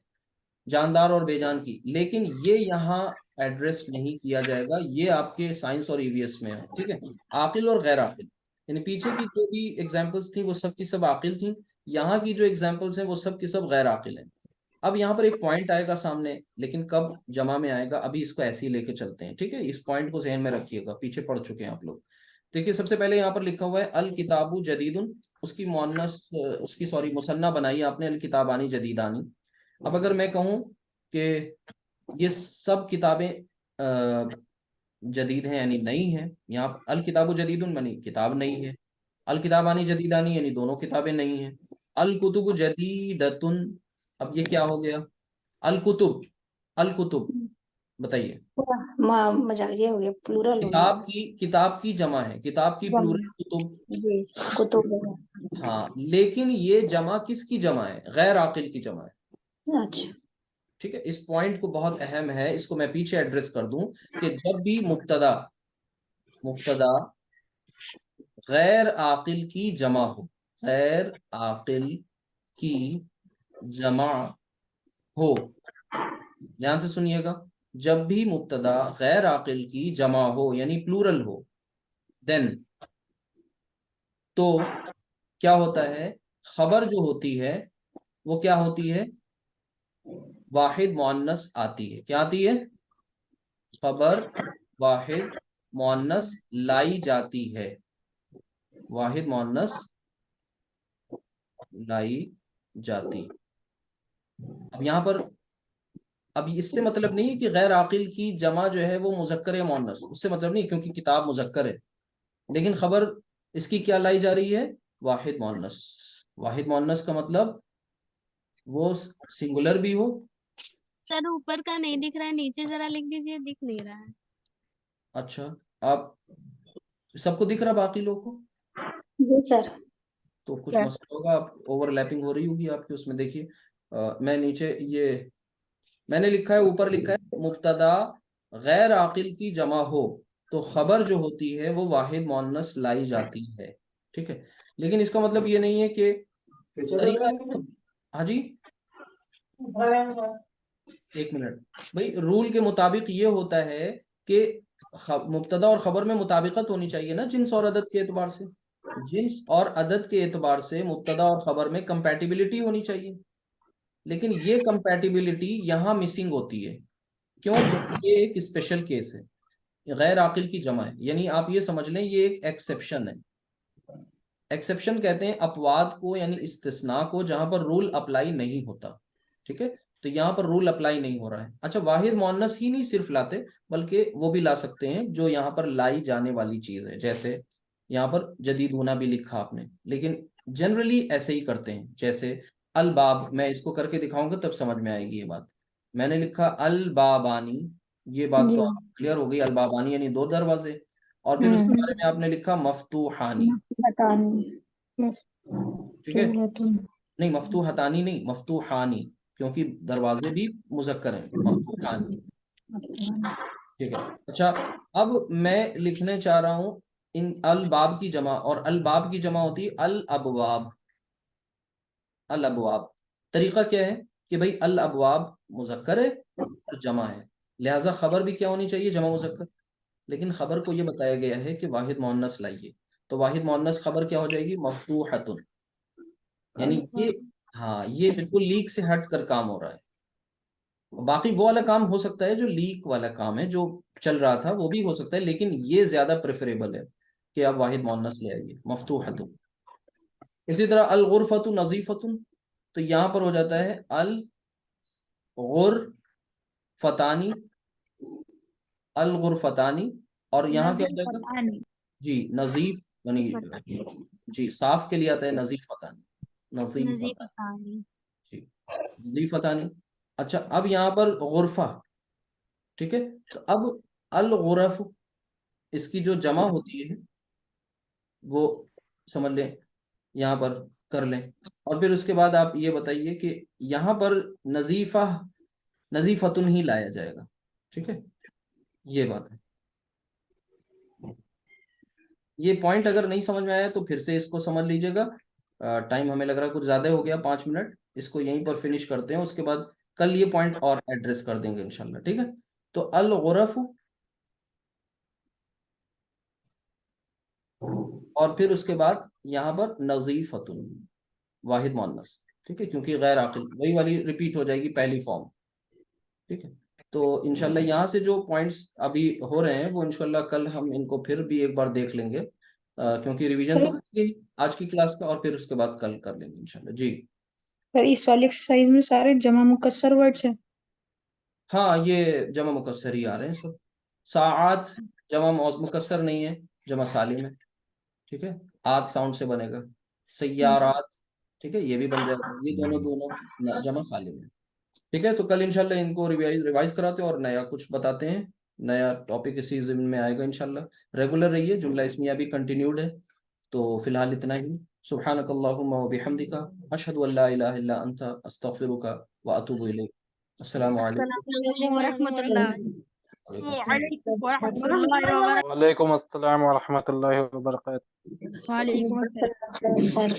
जानदार और बेजान की, लेकिन ये यहाँ एड्रेस नहीं किया जाएगा, ये आपके साइंस और ईवीएस में है, ठीक है। आकिल और गैर आकिल, यानी पीछे की जो भी एग्जांपल्स थी वो सब की सब आकिल थी, यहाँ की जो एग्जांपल्स हैं वो सब की सब गैर आकिल हैं। अब यहाँ पर एक पॉइंट आएगा सामने, लेकिन कब जमा में आएगा, अभी इसको ऐसे ही लेके चलते हैं, ठीक है। इस पॉइंट को जहन में रखिएगा, पीछे पढ़ चुके हैं आप लोग। देखिए सबसे पहले यहाँ पर लिखा हुआ है अल किताबु जदीदुन, उसकी मुअन्नस, उसकी सॉरी मुसन्ना बनाई आपने, अल किताबानी जदीदानी। अब अगर मैं कहूँ कि ये सब किताबें जदीद हैं यानी नई हैं, यहाँ अल किताबु जदीदुन यानी किताब नई है, अल किताबानी जदीदानी यानी दोनों किताबें नई हैं, अल कुतुबु जदीदतुन, अब ये क्या हो गया, अल कुतुब, अल कुतुब, बताइए। मजाकिया हो गया, प्लूरल हो गया। किताब की जमा है, किताब की प्लूरल कुतुब, जी, कुतुब। हाँ, लेकिन ये जमा किसकी जमा है, गैर आकिल की जमा है, अच्छा, ठीक है। इस पॉइंट को बहुत अहम है, इसको मैं पीछे एड्रेस कर दूं कि जब भी मुब्तदा, मुब्तदा गैर आकिल की जमा हो, गैर आकिल की जमा हो, ध्यान से सुनिएगा, जब भी मुब्तदा गैर आकिल की जमा हो यानी प्लूरल हो, देन तो क्या होता है, खबर जो होती है वो क्या होती है, वाहिद मुअन्नस आती है। क्या आती है, खबर वाहिद मुअन्नस लाई जाती है, वाहिद मुअन्नस लाई जाती। अब यहाँ पर अब इससे मतलब नहीं है कि गैर आकिल की जमा जो है वो मुजक्कर या मुअन्नस, उससे मतलब नहीं, क्योंकि किताब मुजक्कर है, लेकिन खबर इसकी क्या लाई जा रही है, वाहिद मुअन्नस। वाहिद मुअन्नस का मतलब वो सिंगुलर भी हो। सर ऊपर का नहीं दिख रहा है, नीचे जरा लिख दीजिए, दिख नहीं रहा है। अच्छा, आप सबको दिख रहा, बाकी लोगों को जी सर। तो कुछ मसला होगा, आप ओवरलैपिंग हो रही होगी आपकी उसमें। देखिए मैं नीचे ये मैंने लिखा है, ऊपर लिखा है मुब्तदा गैर आकिल की जमा हो तो खबर जो होती है वो वाहिद मुअन्नस लाई जाती है, ठीक है। लेकिन इसका मतलब ये नहीं है कि तरीका, हाँ जी एक मिनट भाई, रूल के मुताबिक ये होता है कि मुब्तदा और खबर में मुताबिकत होनी चाहिए ना, जिन्स और अदद के एतबार से। जिन्स और अदद के एतबार से मुब्तदा और खबर में कंपैटिबिलिटी होनी चाहिए, लेकिन ये कंपैटिबिलिटी यहाँ मिसिंग होती है। क्यों? क्योंकि ये एक स्पेशल केस है, गैर आकिल की जमा है, यानी आप ये समझ लें ये एक एक्सेप्शन है। एक्सेप्शन कहते हैं अपवाद को, यानी इस्तिस्ना को, जहां पर रूल अप्लाई नहीं होता, ठीक है। तो यहाँ पर रूल अप्लाई नहीं हो रहा है। अच्छा, वाहिद मुअन्नस ही नहीं सिर्फ लाते, बल्कि वो भी ला सकते हैं जो यहाँ पर लाई जाने वाली चीज है। जैसे यहाँ पर जदीद होना भी लिखा आपने, लेकिन जनरली ऐसे ही करते हैं। जैसे अल बाब, मैं इसको करके दिखाऊंगा तब समझ में आएगी ये बात। मैंने लिखा अल बाबानी, ये बात जी। तो क्लियर हो गई, अल बाबानी यानी 2 दरवाजे। और फिर उसके बारे में आपने लिखा मफ्तूहानी, ठीक है। नहीं, मफ्तूहतानी नहीं, मफ्तूहानी, क्योंकि दरवाजे भी मुजक्कर हैं, मफ्तूहानी, ठीक है। अच्छा, अब मैं लिखने चाह रहा हूं इन अल बाब की जमा, और अल बाब की जमा होती है अल अबवाब। अल अबवाब तरीका क्या है कि भाई अल अबवाब मुजक्कर है और जमा है, लिहाजा खबर भी क्या होनी चाहिए, जमा मुजक्कर। लेकिन खबर को यह बताया गया है कि वाहिद मुअन्नस लाइए, तो वाहिद मुअन्नस खबर क्या हो जाएगी, मफ्तूहतुन। यानी ये, हाँ, ये बिल्कुल लीक से हट कर काम हो रहा है। बाकी वो वाला काम हो सकता है जो लीक वाला काम है जो चल रहा था, वो भी हो सकता है, लेकिन ये ज्यादा प्रेफरेबल है कि आप वाहिद मुअन्नस ले आइए, मफ्तूहतुन। इसी तरह अल गुरफतु नजीफतुन, तो यहाँ पर हो जाता है अल गुरफतानी, अल गुरफतानी। और यहाँ क्या हो जाएगा, फतानी। जी नजीफ, यानी जी साफ के लिए आता है नजीफ फतानी, नजीफ नजीफ फतानी, बतानी। जी नजीफ फतानी। अच्छा, अब यहाँ पर गुरफा, ठीक है। तो अब अल गुरफ, इसकी जो जमा होती है वो समझ लें, यहाँ पर कर लें। और फिर उसके बाद आप ये बताइए कि यहाँ पर नजीफा, नजीफतुन ही लाया जाएगा, ठीक है। ये बात है। ये पॉइंट अगर नहीं समझ में आया तो फिर से इसको समझ लीजिएगा। टाइम हमें लग रहा है कुछ ज्यादा हो गया, 5 मिनट, इसको यहीं पर फिनिश करते हैं, उसके बाद कल ये पॉइंट और एड्रेस कर देंगे इंशाल्लाह, ठीक है। तो अल गुरफ, और फिर उसके बाद यहाँ पर नजीफतुन, वाहिद मुअन्नस, ठीक है, क्योंकि गैर आकिल वही वाली रिपीट हो जाएगी पहली फॉर्म, ठीक है। तो इंशाल्लाह यहाँ से जो पॉइंट्स अभी हो रहे हैं वो इंशाल्लाह कल हम इनको फिर भी एक बार देख लेंगे, क्योंकि रिवीजन तो करेंगे ही आज की क्लास का, और फिर उसके बाद कल कर लेंगे इंशाल्लाह। जी सर इस वाली एक्सरसाइज में सारे जमा मुकस्सर वर्ड्स हैं। हाँ, ये जमा मुकस्सर ही आ रहे हैं सब। साआत जमा मुकस्सर नहीं है, जमा सालिम है, ठीक है। आत साउंड से बनेगा। सय्यारात, ठीक है, ये भी बन जाएगा, ये दोनों दोनों जमा सालिम है, ठीक है। तो कल इंशाल्लाह इनको रिवाइज कराते हैं और नया कुछ बताते हैं, नया टॉपिक इसी ज़िम्न में आएगा इंशाल्लाह। रेगुलर रहिए, जुमला इस्मिया भी कंटिन्यूड है। तो फिलहाल इतना ही। सुब्हानकल्लाहुम्मा व बिहम्दिका अशहदु अल्ला इलाहा इल्ला अंता अस्तगफिरुका व अतूबु इलैक। अस्सलामु अलैकुम। अस्सलाम वालेकुम वरहमतुल्लाह। वालेकुम वरहमतुल्लाहि व बरकातहू। वालेकुम अस्सलाम व रहमतुल्लाहि व बरकातहू। वालेकुम अस्सलाम। सर